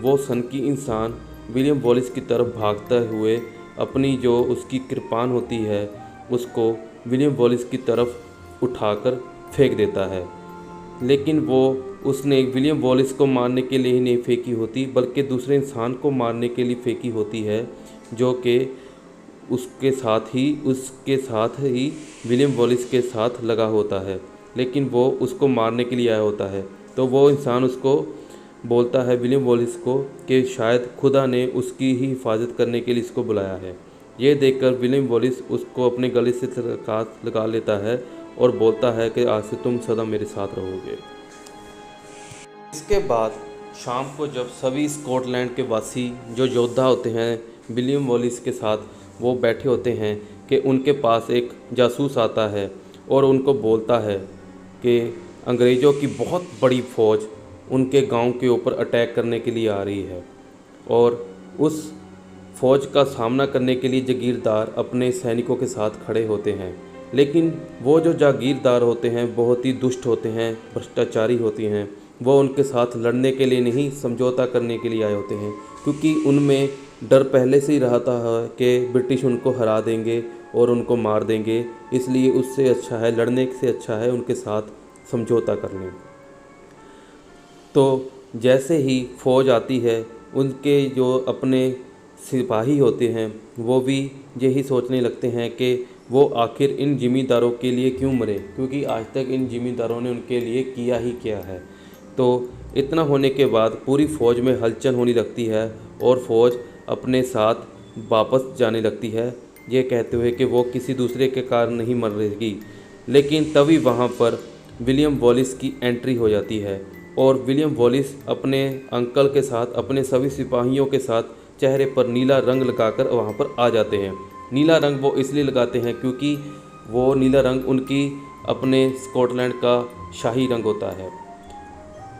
वो सनकी इंसान विलियम वॉलिस की तरफ भागते हुए अपनी जो उसकी कृपान होती है उसको विलियम वॉलिस की तरफ उठाकर फेंक देता है। लेकिन उसने विलियम वॉलिस को मारने के लिए ही नहीं फेंकी होती, बल्कि दूसरे इंसान को मारने के लिए फेंकी होती है, जो कि उसके साथ ही विलियम वॉलिस के साथ लगा होता है, लेकिन वो उसको मारने के लिए आया होता है। तो वो इंसान उसको बोलता है विलियम वॉलिस को कि शायद खुदा ने उसकी ही हिफाजत करने के लिए इसको बुलाया है। ये देखकर विलियम वॉलिस उसको अपने गले से लगा लेता है और बोलता है कि आज से तुम सदा मेरे साथ रहोगे। इसके बाद शाम को जब सभी स्कॉटलैंड के वासी जो योद्धा होते हैं विलियम वॉलिस के साथ, वो बैठे होते हैं कि उनके पास एक जासूस आता है और उनको बोलता है कि अंग्रेज़ों की बहुत बड़ी फ़ौज उनके गांव के ऊपर अटैक करने के लिए आ रही है और उस फ़ौज का सामना करने के लिए जागीरदार अपने सैनिकों के साथ खड़े होते हैं। लेकिन वो जो जागीरदार होते हैं बहुत ही दुष्ट होते हैं, भ्रष्टाचारी होती हैं। वो उनके साथ लड़ने के लिए नहीं, समझौता करने के लिए आए होते हैं, क्योंकि उनमें डर पहले से ही रहता है कि ब्रिटिश उनको हरा देंगे और उनको मार देंगे। इसलिए उससे अच्छा है, लड़ने से अच्छा है उनके साथ समझौता कर लें। तो जैसे ही फ़ौज आती है, उनके जो अपने सिपाही होते हैं वो भी यही सोचने लगते हैं कि वो आखिर इन ज़मींदारों के लिए क्यों मरे, क्योंकि आज तक इन ज़मींदारों ने उनके लिए किया ही क्या है। तो इतना होने के बाद पूरी फ़ौज में हलचल होने लगती है और फ़ौज अपने साथ वापस जाने लगती है, ये कहते हुए कि वो किसी दूसरे के कारण नहीं मर रहेगी। लेकिन तभी वहाँ पर विलियम वॉलिस की एंट्री हो जाती है और विलियम वॉलिस अपने अंकल के साथ, अपने सभी सिपाहियों के साथ चेहरे पर नीला रंग लगाकर वहाँ पर आ जाते हैं। नीला रंग वो इसलिए लगाते हैं क्योंकि वो नीला रंग उनकी अपने स्कॉटलैंड का शाही रंग होता है।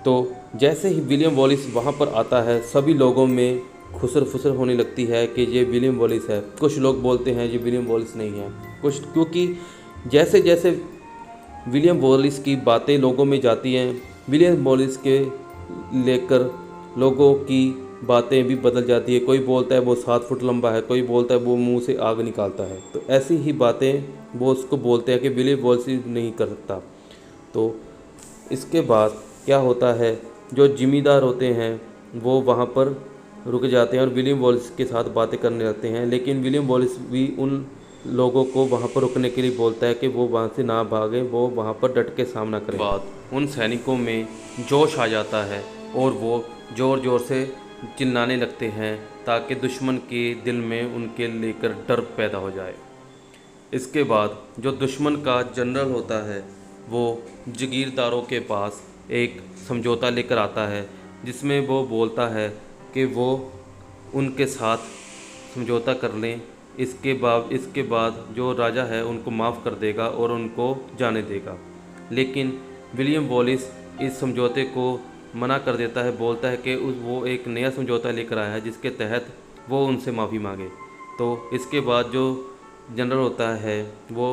तो जैसे ही विलियम वॉलिस वहाँ पर आता है, सभी लोगों में खुसर फुसर होने लगती है कि ये विलियम वॉलिस है। कुछ लोग बोलते हैं ये विलियम वॉलिस नहीं है, कुछ क्योंकि जैसे जैसे विलियम वॉलिस की बातें लोगों में जाती हैं, विलियम वॉलिस के लेकर लोगों की बातें भी बदल जाती है। कोई बोलता है वो 7 फुट लंबा है, कोई बोलता है वो मुंह से आग निकालता है। तो ऐसी ही बातें वो उसको बोलते हैं कि विलियम वॉलिस नहीं कर सकता। तो इसके बाद क्या होता है, जो जिम्मेदार होते हैं वो वहाँ पर रुक जाते हैं और विलियम वॉलिस के साथ बातें करने लगते हैं। लेकिन विलियम वॉलिस भी उन लोगों को वहाँ पर रुकने के लिए बोलता है कि वो वहाँ से ना भागें, वो वहाँ पर डट के सामना करें। बाद उन सैनिकों में जोश आ जाता है और वो ज़ोर ज़ोर से चिल्लाने लगते हैं ताकि दुश्मन के दिल में उनके लेकर डर पैदा हो जाए। इसके बाद जो दुश्मन का जनरल होता है वो जागीरदारों के पास एक समझौता लेकर आता है, जिसमें वो बोलता है कि वो उनके साथ समझौता कर लें। इसके बाद जो राजा है उनको माफ़ कर देगा और उनको जाने देगा। लेकिन विलियम वॉलिस इस समझौते को मना कर देता है, बोलता है कि वो एक नया समझौता लेकर आया है जिसके तहत वो उनसे माफ़ी मांगे। तो इसके बाद जो जनरल होता है वो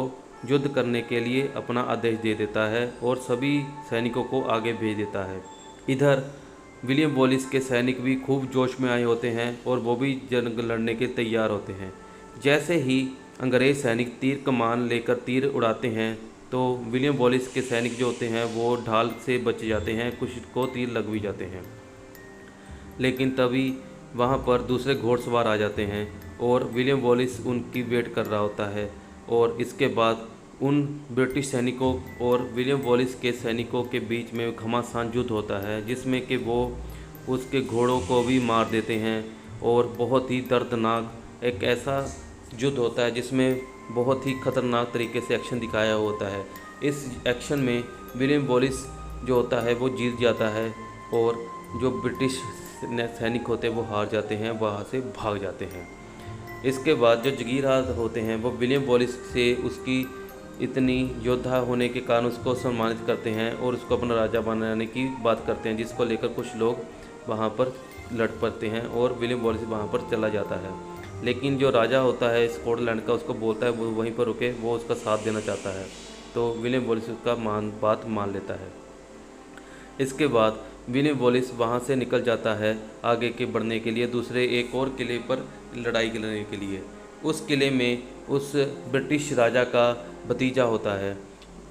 युद्ध करने के लिए अपना आदेश दे देता है और सभी सैनिकों को आगे भेज देता है। इधर विलियम वॉलिस के सैनिक भी खूब जोश में आए होते हैं और वो भी जंग लड़ने के तैयार होते हैं। जैसे ही अंग्रेज़ सैनिक तीर कमान लेकर तीर उड़ाते हैं तो विलियम वॉलिस के सैनिक जो होते हैं वो ढाल से बच जाते हैं, कुछ को तीर लग भी जाते हैं। लेकिन तभी वहाँ पर दूसरे घोड़सवार आ जाते हैं और विलियम वॉलिस उनकी वेट कर रहा होता है। और इसके बाद उन ब्रिटिश सैनिकों और विलियम वॉलिस के सैनिकों के बीच में घमासान युद्ध होता है, जिसमें कि वो उसके घोड़ों को भी मार देते हैं। और बहुत ही दर्दनाक एक ऐसा युद्ध होता है जिसमें बहुत ही ख़तरनाक तरीके से एक्शन दिखाया होता है। इस एक्शन में विलियम वॉलिस जो होता है वो जीत जाता है और जो ब्रिटिश सैनिक होते हैं वो हार जाते हैं, वहाँ से भाग जाते हैं। इसके बाद जो जागीरदार होते हैं वो विलियम वॉलिस से उसकी इतनी योद्धा होने के कारण उसको सम्मानित करते हैं और उसको अपना राजा बनाने की बात करते हैं, जिसको लेकर कुछ लोग वहाँ पर लड़ पड़ते हैं और विलियम वॉलिस वहाँ पर चला जाता है। लेकिन जो राजा होता है स्कॉटलैंड का उसको बोलता है वो वहीं पर रुके, वो उसका साथ देना चाहता है। तो विलियम वॉलिस उसका बात मान लेता है। इसके बाद विलियम वॉलिस वहाँ से निकल जाता है आगे के बढ़ने के लिए दूसरे एक और किले पर लड़ाई लड़ने के लिए। उस किले में उस ब्रिटिश राजा का भतीजा होता है।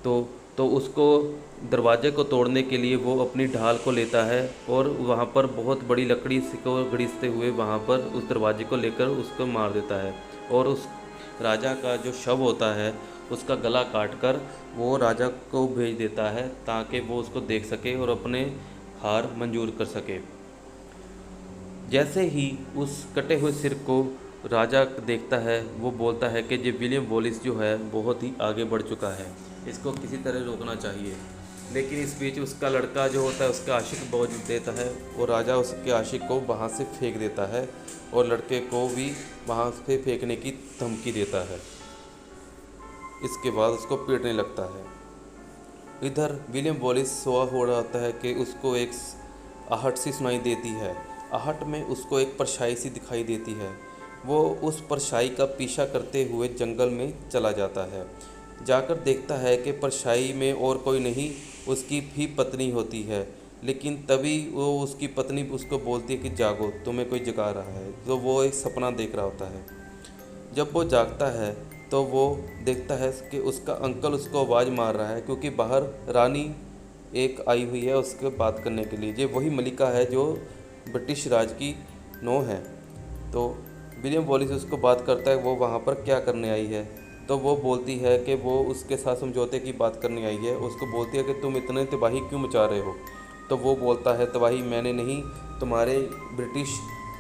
तो उसको दरवाजे को तोड़ने के लिए वो अपनी ढाल को लेता है और वहाँ पर बहुत बड़ी लकड़ी को घड़ीसते हुए वहाँ पर उस दरवाजे को लेकर उसको मार देता है। और उस राजा का जो शव होता है उसका गला काट कर वो राजा को भेज देता है ताकि वो उसको देख सके और अपने हार मंजूर कर सके। जैसे ही उस कटे हुए सिर को राजा देखता है वो बोलता है कि ये विलियम वॉलिस जो है बहुत ही आगे बढ़ चुका है, इसको किसी तरह रोकना चाहिए। लेकिन इस बीच उसका लड़का जो होता है उसका आशिक बोझ देता है और राजा उसके आशिक को वहाँ से फेंक देता है और लड़के को भी वहाँ से फेंकने की धमकी देता है। इसके बाद उसको पीटने लगता है। इधर विलियम वॉलिस सोया हो रहा होता है कि उसको एक आहट सी सुनाई देती है। आहट में उसको एक परछाई सी दिखाई देती है। वो उस परछाई का पीछा करते हुए जंगल में चला जाता है। जाकर देखता है कि परछाई में और कोई नहीं, उसकी भी पत्नी होती है। लेकिन तभी वो उसकी पत्नी उसको बोलती है कि जागो, तुम्हें कोई जगा रहा है। तो वो एक सपना देख रहा होता है। जब वो जागता है तो वो देखता है कि उसका अंकल उसको आवाज़ मार रहा है, क्योंकि बाहर रानी एक आई हुई है उसके बात करने के लिए। ये वही मलिका है जो ब्रिटिश राज की नौ है। तो विलियम वॉलिस उसको बात करता है वो वहाँ पर क्या करने आई है। तो वो बोलती है कि वो उसके साथ समझौते की बात करने आई है। उसको बोलती है कि तुम इतने तबाही क्यों मचा रहे हो। तो वो बोलता है तबाही मैंने नहीं, तुम्हारे ब्रिटिश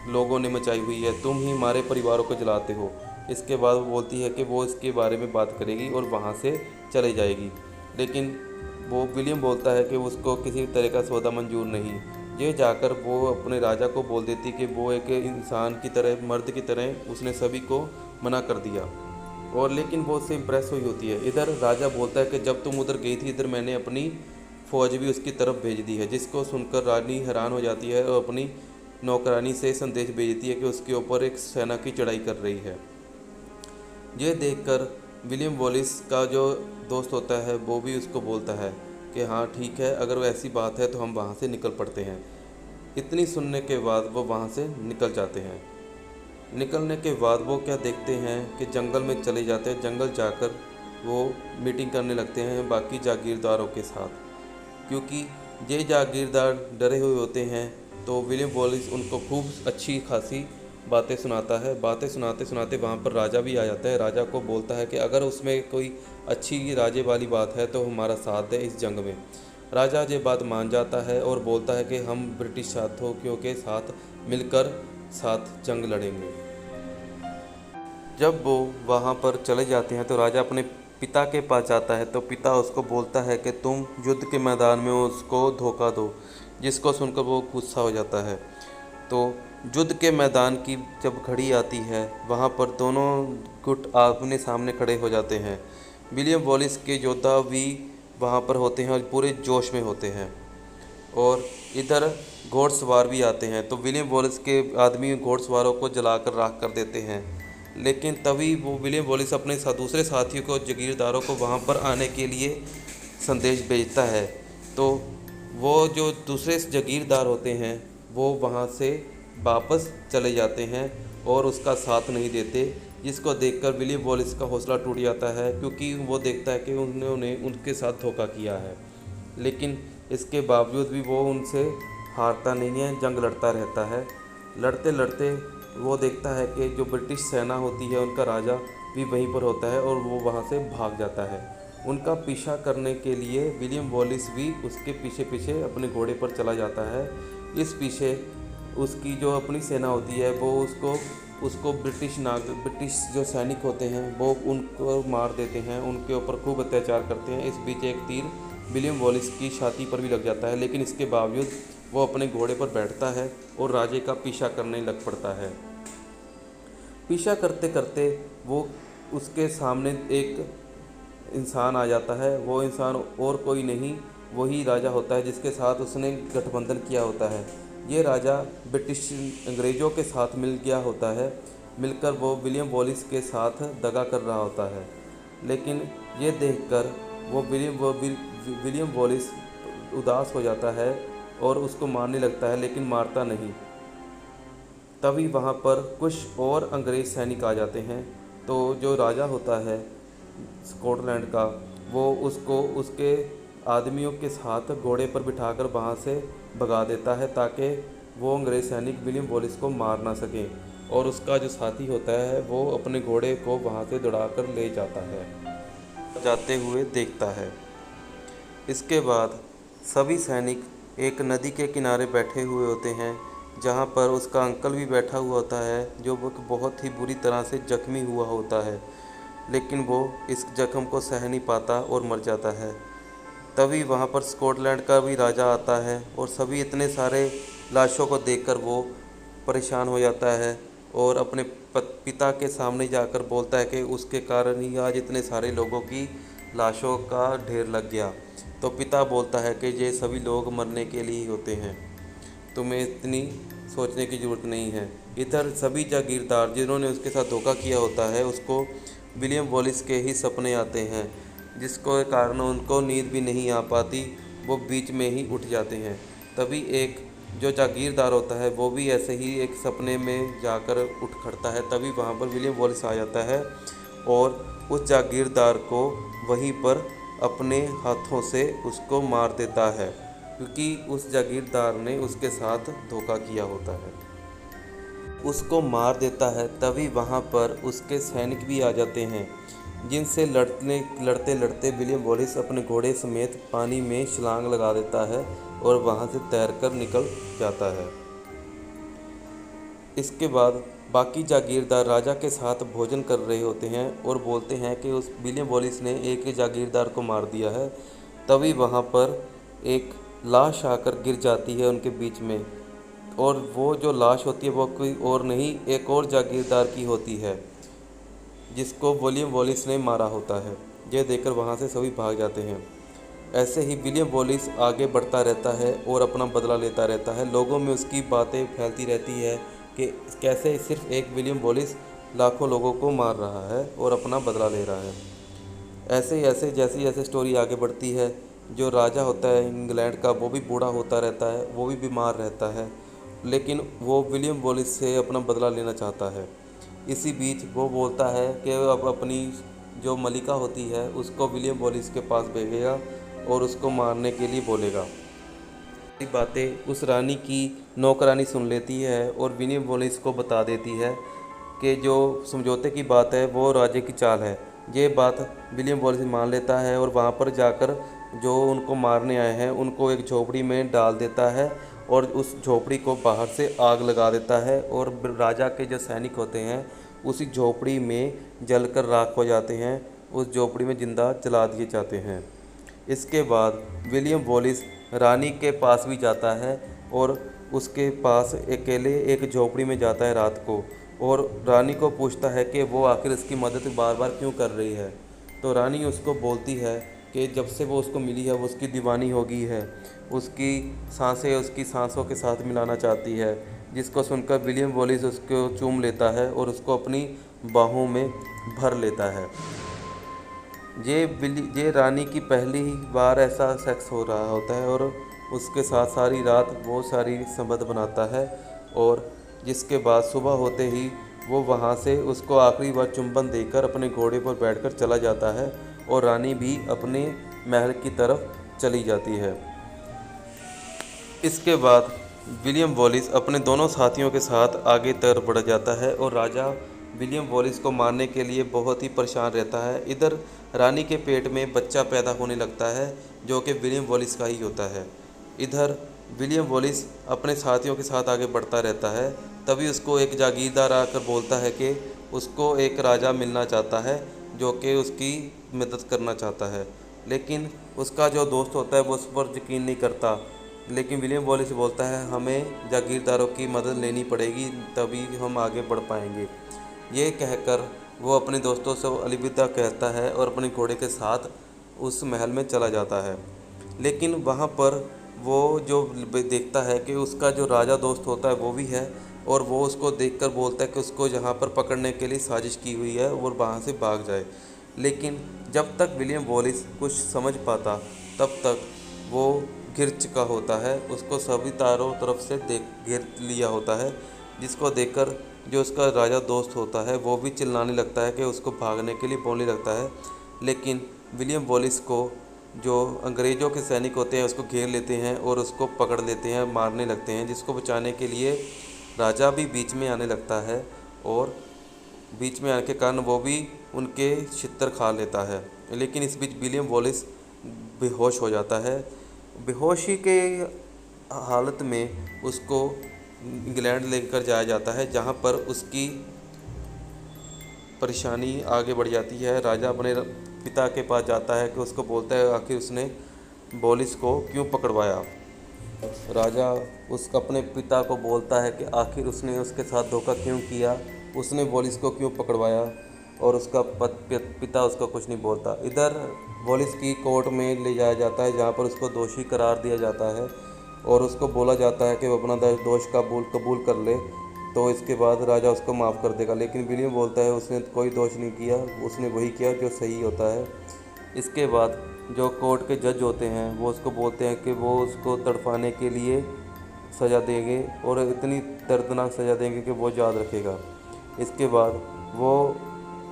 लोगों ने मचाई हुई है, तुम ही हमारे परिवारों को जलाते हो। इसके बाद वो बोलती है कि वो इसके बारे में बात करेगी और वहाँ से चले जाएगी। लेकिन वो विलियम बोलता है कि उसको किसी तरह का सौदा मंजूर नहीं। ये जाकर वो अपने राजा को बोल देती कि वो एक इंसान की तरह, मर्द की तरह उसने सभी को मना कर दिया। और लेकिन वो उससे इम्प्रेस हुई होती है। इधर राजा बोलता है कि जब तुम उधर गई थी इधर मैंने अपनी फ़ौज भी उसकी तरफ भेज दी है, जिसको सुनकर रानी हैरान हो जाती है और अपनी नौकरानी से संदेश भेजती है कि उसके ऊपर एक सेना की चढ़ाई कर रही है। ये देखकर विलियम वॉलिस का जो दोस्त होता है वो भी उसको बोलता है कि हाँ ठीक है, अगर वैसी बात है तो हम वहाँ से निकल पड़ते हैं। इतनी सुनने के बाद वो वहाँ से निकल जाते हैं। निकलने के बाद वो क्या देखते हैं कि जंगल में चले जाते हैं। जंगल जाकर वो मीटिंग करने लगते हैं बाकी जागीरदारों के साथ, क्योंकि ये जागीरदार डरे हुए होते हैं। तो विलियम वॉलिस उनको खूब अच्छी खासी बातें सुनाता है। बातें सुनाते सुनाते वहाँ पर राजा भी आ जाता है। राजा को बोलता है कि अगर उसमें कोई अच्छी राजे वाली बात है तो हमारा साथ दे इस जंग में। राजा ये बात मान जाता है और बोलता है कि हम ब्रिटिश साथियों के साथ मिलकर साथ जंग लड़ेंगे। जब वो वहाँ पर चले जाते हैं तो राजा अपने पिता के पास जाता है। तो पिता उसको बोलता है कि तुम युद्ध के मैदान में उसको धोखा दो, जिसको सुनकर वो गुस्सा हो जाता है। तो युद्ध के मैदान की जब घड़ी आती है, वहाँ पर दोनों गुट आमने सामने खड़े हो जाते हैं। विलियम वॉलिस के योद्धा भी वहाँ पर होते हैं और पूरे जोश में होते हैं, और इधर घोड़सवार भी आते हैं। तो विलियम वॉलिस के आदमी घोड़सवारों को जलाकर राख कर देते हैं। लेकिन तभी वो विलियम वॉलिस अपने दूसरे साथियों को, जागीरदारों को वहाँ पर आने के लिए संदेश भेजता है। तो वो जो दूसरे जागीरदार होते हैं वो वहाँ से वापस चले जाते हैं और उसका साथ नहीं देते, जिसको देखकर विलियम वॉलिस का हौसला टूट जाता है, क्योंकि वो देखता है कि उन्होंने उनके साथ धोखा किया है। लेकिन इसके बावजूद भी वो उनसे हारता नहीं है, जंग लड़ता रहता है। लड़ते लड़ते वो देखता है कि जो ब्रिटिश सेना होती है उनका राजा भी वहीं पर होता है और वो वहाँ से भाग जाता है। उनका पीछा करने के लिए विलियम वॉलिस भी उसके पीछे पीछे अपने घोड़े पर चला जाता है। इस पीछे उसकी जो अपनी सेना होती है वो उसको ब्रिटिश जो सैनिक होते हैं वो उनको मार देते हैं, उनके ऊपर खूब अत्याचार करते हैं। इस बीच एक तीर विलियम वॉलिस की छाती पर भी लग जाता है, लेकिन इसके बावजूद वो अपने घोड़े पर बैठता है और राजे का पीछा करने लग पड़ता है। पीछा करते करते वो उसके सामने एक इंसान आ जाता है। वो इंसान और कोई नहीं, वही राजा होता है जिसके साथ उसने गठबंधन किया होता है। ये राजा ब्रिटिश अंग्रेज़ों के साथ मिल गया होता है। मिलकर वो विलियम वॉलिस के साथ दगा कर रहा होता है। लेकिन ये देखकर वो विलियम वॉलिस उदास हो जाता है और उसको मारने लगता है, लेकिन मारता नहीं। तभी वहाँ पर कुछ और अंग्रेज़ सैनिक आ जाते हैं। तो जो राजा होता है स्कॉटलैंड का, वो उसको उसके आदमियों के साथ घोड़े पर बिठाकर वहाँ से भगा देता है, ताकि वो अंग्रेज़ सैनिक विलियम वॉलिस को मार ना सकें। और उसका जो साथी होता है वो अपने घोड़े को वहाँ से दौड़ाकर ले जाता है, जाते हुए देखता है। इसके बाद सभी सैनिक एक नदी के किनारे बैठे हुए होते हैं, जहाँ पर उसका अंकल भी बैठा हुआ होता है, जो वो बहुत ही बुरी तरह से जख्मी हुआ होता है। लेकिन वो इस जख्म को सह नहीं पाता और मर जाता है। तभी वहाँ पर स्कॉटलैंड का भी राजा आता है और सभी इतने सारे लाशों को देखकर वो परेशान हो जाता है और अपने पिता के सामने जाकर बोलता है कि उसके कारण ही आज इतने सारे लोगों की लाशों का ढेर लग गया। तो पिता बोलता है कि ये सभी लोग मरने के लिए ही होते हैं, तुम्हें इतनी सोचने की ज़रूरत नहीं है। इधर सभी जागीरदार जिन्होंने उसके साथ धोखा किया होता है, उसको विलियम वॉलिस के ही सपने आते हैं, जिसको कारण उनको नींद भी नहीं आ पाती, वो बीच में ही उठ जाते हैं। तभी एक जो जागीरदार होता है वो भी ऐसे ही एक सपने में जाकर उठ खड़ता है। तभी वहाँ पर विलियम वॉलिस आ जाता है और उस जागीरदार को वहीं पर अपने हाथों से उसको मार देता है, क्योंकि उस जागीरदार ने उसके साथ धोखा किया होता है। उसको मार देता है। तभी वहाँ पर उसके सैनिक भी आ जाते हैं, जिनसे लड़ते लड़ते विलियम वॉलिस अपने घोड़े समेत पानी में छलांग लगा देता है और वहाँ से तैरकर निकल जाता है। इसके बाद बाकी जागीरदार राजा के साथ भोजन कर रहे होते हैं और बोलते हैं कि उस विलियम वॉलिस ने एक जागीरदार को मार दिया है। तभी वहाँ पर एक लाश आकर गिर जाती है उनके बीच में, और वो जो लाश होती है वो कोई और नहीं, एक और जागीरदार की होती है, जिसको विलियम वॉलिस ने मारा होता है। यह देखकर वहाँ से सभी भाग जाते हैं। ऐसे ही विलियम वॉलिस आगे बढ़ता रहता है और अपना बदला लेता रहता है। लोगों में उसकी बातें फैलती रहती है कि कैसे सिर्फ एक विलियम वॉलिस लाखों लोगों को मार रहा है और अपना बदला ले रहा है। ऐसे ही ऐसे जैसे जैसे स्टोरी आगे बढ़ती है, जो राजा होता है इंग्लैंड का वो भी बूढ़ा होता रहता है, वो भी बीमार रहता है, लेकिन वो विलियम वॉलिस से अपना बदला लेना चाहता है। इसी बीच वो बोलता है कि अब अपनी जो मलिका होती है उसको विलियम वॉलिस के पास भेजेगा और उसको मारने के लिए बोलेगा। ये बातें उस रानी की नौकरानी सुन लेती है और विलियम वॉलिस को बता देती है कि जो समझौते की बात है वो राजे की चाल है। ये बात विलियम वॉलिस मान लेता है और वहाँ पर जाकर जो उनको मारने आए हैं उनको एक झोपड़ी में डाल देता है और उस झोपड़ी को बाहर से आग लगा देता है और राजा के जो सैनिक होते हैं उसी झोपड़ी में जलकर राख हो जाते हैं, उस झोपड़ी में जिंदा जला दिए जाते हैं। इसके बाद विलियम वॉलिस रानी के पास भी जाता है और उसके पास अकेले एक झोपड़ी में जाता है रात को और रानी को पूछता है कि वो आखिर इसकी मदद बार बार क्यों कर रही है। तो रानी उसको बोलती है कि जब से वो उसको मिली है वो उसकी दीवानी हो गई है, उसकी सांसें उसकी सांसों के साथ मिलाना चाहती है। जिसको सुनकर विलियम वॉलिस उसको चूम लेता है और उसको अपनी बाहों में भर लेता है। ये रानी की पहली बार ऐसा सेक्स हो रहा होता है और उसके साथ सारी रात बहुत सारी संबंध बनाता है और जिसके बाद सुबह होते ही वो वहाँ से उसको आखिरी बार चुंबन देकर अपने घोड़े पर बैठकर चला जाता है और रानी भी अपने महल की तरफ चली जाती है। इसके बाद विलियम वॉलिस अपने दोनों साथियों के साथ आगे तरफ बढ़ जाता है और राजा विलियम वॉलिस को मारने के लिए बहुत ही परेशान रहता है। इधर रानी के पेट में बच्चा पैदा होने लगता है जो कि विलियम वॉलिस का ही होता है। इधर विलियम वॉलिस अपने साथियों के साथ आगे बढ़ता रहता है। तभी उसको एक जागीरदार आकर बोलता है कि उसको एक राजा मिलना चाहता है जो कि उसकी मदद करना चाहता है, लेकिन उसका जो दोस्त होता है वो उस पर यकीन नहीं करता। लेकिन विलियम वॉलिस बोलता है हमें जागीरदारों की मदद लेनी पड़ेगी तभी हम आगे बढ़ पाएंगे। ये कहकर वो अपने दोस्तों से अलविदा कहता है और अपने घोड़े के साथ उस महल में चला जाता है। लेकिन वहाँ पर वो जो देखता है कि उसका जो राजा दोस्त होता है वो भी है और वो उसको देखकर बोलता है कि उसको यहाँ पर पकड़ने के लिए साजिश की हुई है और वहाँ से भाग जाए। लेकिन जब तक विलियम वॉलिस कुछ समझ पाता तब तक वो घिर चुका होता है, उसको सभी तारों तरफ से घेर लिया होता है। जिसको देखकर जो उसका राजा दोस्त होता है वो भी चिल्लाने लगता है कि उसको भागने के लिए बोलने लगता है। लेकिन विलियम वॉलिस को जो अंग्रेज़ों के सैनिक होते हैं उसको घेर लेते हैं और उसको पकड़ लेते हैं, मारने लगते हैं। जिसको बचाने के लिए राजा भी बीच में आने लगता है और बीच में आने के कारण वो भी उनके छितर खा लेता है। लेकिन इस बीच विलियम वॉलिस बेहोश हो जाता है। बेहोशी के हालत में उसको इंग्लैंड लेकर जाया जाता है जहाँ पर उसकी परेशानी आगे बढ़ जाती है। राजा अपने पिता के पास जाता है कि उसको बोलता है आखिर उसने वॉलिस को क्यों पकड़वाया। राजा उसका अपने पिता को बोलता है कि आखिर उसने उसके साथ धोखा क्यों किया, उसने वॉलिस को क्यों पकड़वाया और उसका पिता उसका कुछ नहीं बोलता। इधर वॉलिस की कोर्ट में ले जाया जाता है जहाँ पर उसको दोषी करार दिया जाता है और उसको बोला जाता है कि वो अपना दोष कबूल कर ले तो इसके बाद राजा उसको माफ़ कर देगा। लेकिन विलियम बोलता है उसने कोई दोष नहीं किया, उसने वही किया जो सही होता है। इसके बाद जो कोर्ट के जज होते हैं वो उसको बोलते हैं कि वो उसको तड़पाने के लिए सज़ा देंगे और इतनी दर्दनाक सज़ा देंगे कि वो याद रखेगा। इसके बाद वो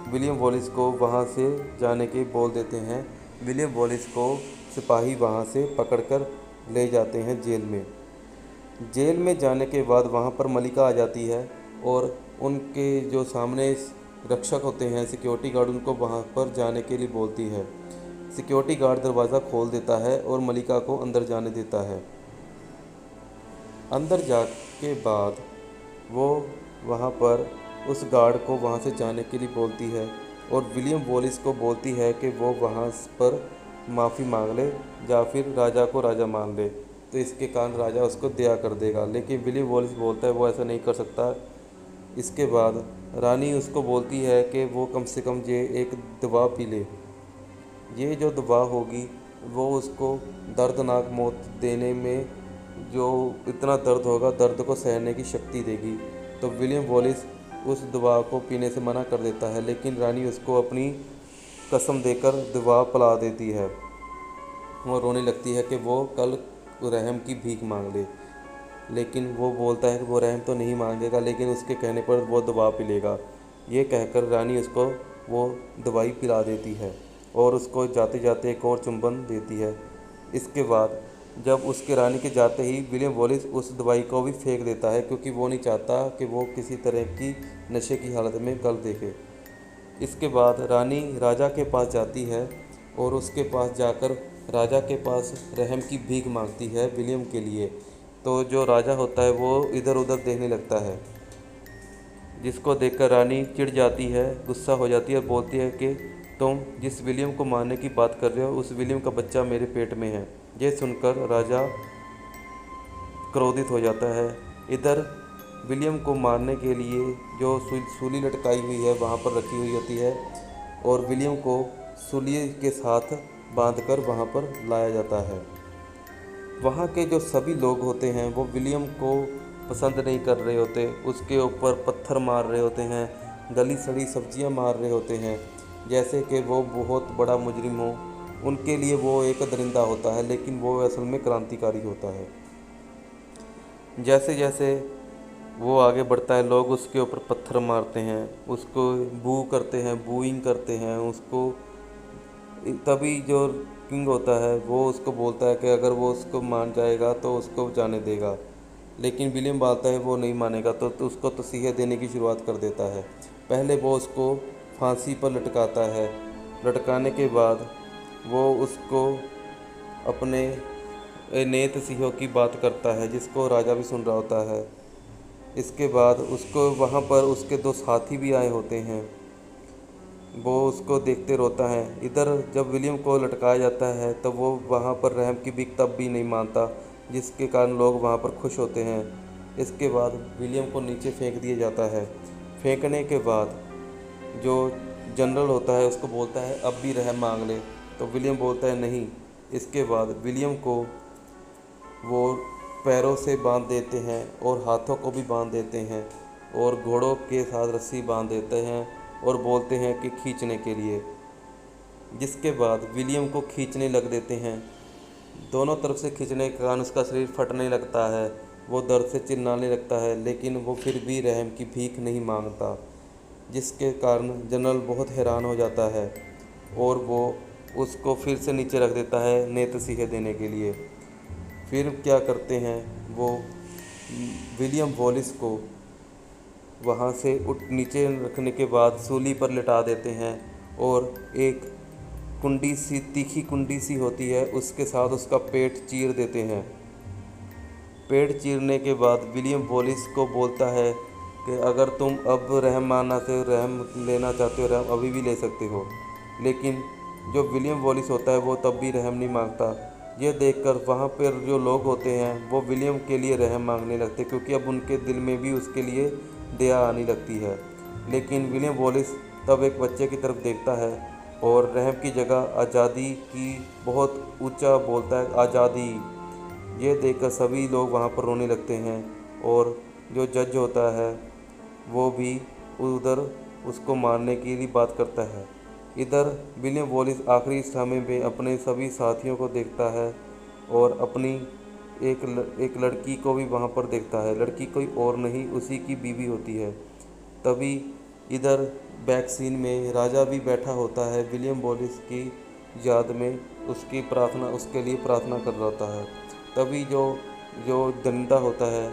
विलियम वॉलिस को वहाँ से जाने के बोल देते हैं। विलियम वॉलिस को सिपाही वहाँ से पकड़कर ले जाते हैं जेल में। जेल में जाने के बाद वहाँ पर मलिका आ जाती है और उनके जो सामने रक्षक होते हैं सिक्योरिटी गार्ड उनको वहाँ पर जाने के लिए बोलती है। सिक्योरिटी गार्ड दरवाज़ा खोल देता है और मलिका को अंदर जाने देता है। अंदर जाके बाद वो वहाँ पर उस गार्ड को वहाँ से जाने के लिए बोलती है और विलियम वॉलिस को बोलती है कि वो वहाँ पर माफ़ी मांग ले या फिर राजा को राजा मान ले तो इसके कारण राजा उसको दया कर देगा। लेकिन विलियम वॉलिस बोलता है वो ऐसा नहीं कर सकता। इसके बाद रानी उसको बोलती है कि वो कम से कम ये एक दवा पी ले, ये जो दवा होगी वो उसको दर्दनाक मौत देने में जो इतना दर्द होगा, दर्द को सहने की शक्ति देगी। तो विलियम वॉलिस उस दवा को पीने से मना कर देता है, लेकिन रानी उसको अपनी कसम देकर दवा पिला देती है। वो रोने लगती है कि वो कल रहम की भीख मांग ले, लेकिन वो बोलता है कि वो रहम तो नहीं मांगेगा, लेकिन उसके कहने पर वो दवा पी लेगा। ये कहकर रानी उसको वो दवाई पिला देती है और उसको जाते जाते एक और चुंबन देती है। इसके बाद जब उसके रानी के जाते ही विलियम वॉलिस उस दवाई को भी फेंक देता है, क्योंकि वो नहीं चाहता कि वो किसी तरह की नशे की हालत में कल देखे। इसके बाद रानी राजा के पास जाती है और उसके पास जाकर राजा के पास रहम की भीख मांगती है विलियम के लिए। तो जो राजा होता है वो इधर उधर देखने लगता है, जिसको देखकर रानी चिढ़ जाती है, गुस्सा हो जाती है और बोलती है कि तुम जिस विलियम को मारने की बात कर रहे हो उस विलियम का बच्चा मेरे पेट में है। ये सुनकर राजा क्रोधित हो जाता है। इधर विलियम को मारने के लिए जो सूली लटकाई हुई है वहाँ पर रखी हुई होती है और विलियम को सूली के साथ बांधकर वहाँ पर लाया जाता है। वहाँ के जो सभी लोग होते हैं वो विलियम को पसंद नहीं कर रहे होते, उसके ऊपर पत्थर मार रहे होते हैं, गली सड़ी सब्जियां मार रहे होते हैं, जैसे कि वो बहुत बड़ा मुजरिम हो। उनके लिए वो एक दरिंदा होता है, लेकिन वो असल में क्रांतिकारी होता है। जैसे जैसे वो आगे बढ़ता है लोग उसके ऊपर पत्थर मारते हैं, उसको बू करते हैं, बूइंग करते हैं उसको। तभी जो किंग होता है वो उसको बोलता है कि अगर वो उसको मान जाएगा तो उसको जाने देगा, लेकिन विलियम बोलता है वो नहीं मानेगा, तो उसको तसीहे देने की शुरुआत कर देता है। पहले वो उसको फांसी पर लटकाता है, लटकाने के बाद वो उसको अपने नेत तसीहों की बात करता है, जिसको राजा भी सुन रहा होता है। इसके बाद उसको वहाँ पर उसके दो साथी भी आए होते हैं, वो उसको देखते रोता है। इधर जब विलियम को लटकाया जाता है तब वो वहाँ पर रहम की भीख तब भी नहीं मानता, जिसके कारण लोग वहाँ पर खुश होते हैं। इसके बाद विलियम को नीचे फेंक दिया जाता है। फेंकने के बाद जो जनरल होता है उसको बोलता है अब भी रहम मांग ले, तो विलियम बोलता है नहीं। इसके बाद विलियम को वो पैरों से बांध देते हैं और हाथों को भी बांध देते हैं और घोड़ों के साथ रस्सी बांध देते हैं और बोलते हैं कि खींचने के लिए। जिसके बाद विलियम को खींचने लग देते हैं। दोनों तरफ से खींचने के कारण उसका शरीर फटने लगता है, वो दर्द से चिल्लाने लगता है, लेकिन वो फिर भी रहम की भीख नहीं मांगता, जिसके कारण जनरल बहुत हैरान हो जाता है और वो उसको फिर से नीचे रख देता है नेत तसीहे देने के लिए। फिर क्या करते हैं, वो विलियम वॉलिस को वहाँ से नीचे रखने के बाद सूली पर लिटा देते हैं और एक कुंडी सी, तीखी कुंडी सी होती है, उसके साथ उसका पेट चीर देते हैं। पेट चीरने के बाद विलियम वॉलिस को बोलता है कि अगर तुम अब रहम मानना से रहम लेना चाहते हो, रहम अभी भी ले सकते हो। लेकिन जो विलियम वॉलिस होता है वो तब भी रहम नहीं मांगता। ये देखकर वहाँ पर जो लोग होते हैं वो विलियम के लिए रहम मांगने लगते, क्योंकि अब उनके दिल में भी उसके लिए दया आने लगती है। लेकिन विलियम वॉलिस तब एक बच्चे की तरफ देखता है और रहम की जगह आज़ादी की बहुत ऊंचा बोलता है, आज़ादी। ये देखकर सभी लोग वहाँ पर रोने लगते हैं और जो जज होता है वो भी उधर उसको मारने की भी बात करता है। इधर विलियम वॉलिस आखिरी समय में अपने सभी साथियों को देखता है और अपनी एक लड़की को भी वहाँ पर देखता है। लड़की कोई और नहीं, उसी की बीवी होती है। तभी इधर बैक सीन में राजा भी बैठा होता है, विलियम वॉलिस की याद में उसके लिए प्रार्थना कर रहा होता है। तभी जो दंडा होता है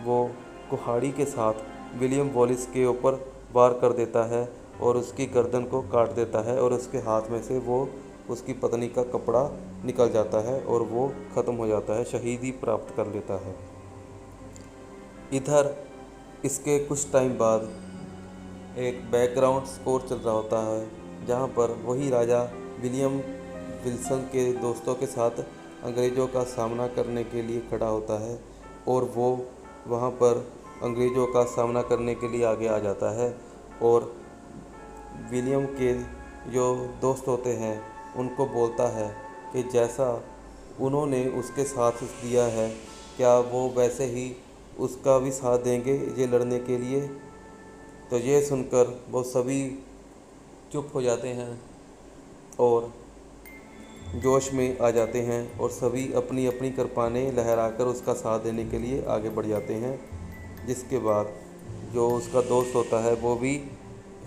वो कुल्हाड़ी के साथ विलियम वॉलिस के ऊपर वार कर देता है और उसकी गर्दन को काट देता है और उसके हाथ में से वो उसकी पत्नी का कपड़ा निकल जाता है और वो ख़त्म हो जाता है, शहीदी प्राप्त कर लेता है। इधर इसके कुछ टाइम बाद एक बैकग्राउंड स्कोर चल रहा होता है, जहाँ पर वही राजा विलियम विल्सन के दोस्तों के साथ अंग्रेज़ों का सामना करने के लिए खड़ा होता है और वो वहाँ पर अंग्रेज़ों का सामना करने के लिए आगे आ जाता है और विलियम के जो दोस्त होते हैं उनको बोलता है कि जैसा उन्होंने उसके साथ दिया है, क्या वो वैसे ही उसका भी साथ देंगे ये लड़ने के लिए। तो ये सुनकर वो सभी चुप हो जाते हैं और जोश में आ जाते हैं और सभी अपनी अपनी कृपानें लहराकर उसका साथ देने के लिए आगे बढ़ जाते हैं। जिसके बाद जो उसका दोस्त होता है वो भी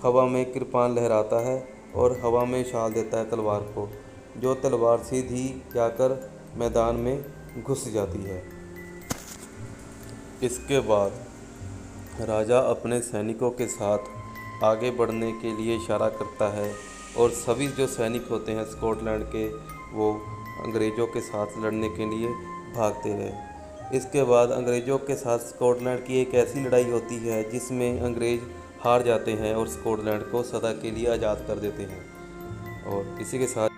हवा में कृपान लहराता है और हवा में उछाल देता है तलवार को, जो तलवार सीधी जाकर मैदान में घुस जाती है। इसके बाद राजा अपने सैनिकों के साथ आगे बढ़ने के लिए इशारा करता है और सभी जो सैनिक होते हैं स्कॉटलैंड के वो अंग्रेज़ों के साथ लड़ने के लिए भागते रहे। इसके बाद अंग्रेज़ों के साथ स्कॉटलैंड की एक ऐसी लड़ाई होती है जिसमें अंग्रेज़ हार जाते हैं और स्कॉटलैंड को सदा के लिए आज़ाद कर देते हैं। और इसी के साथ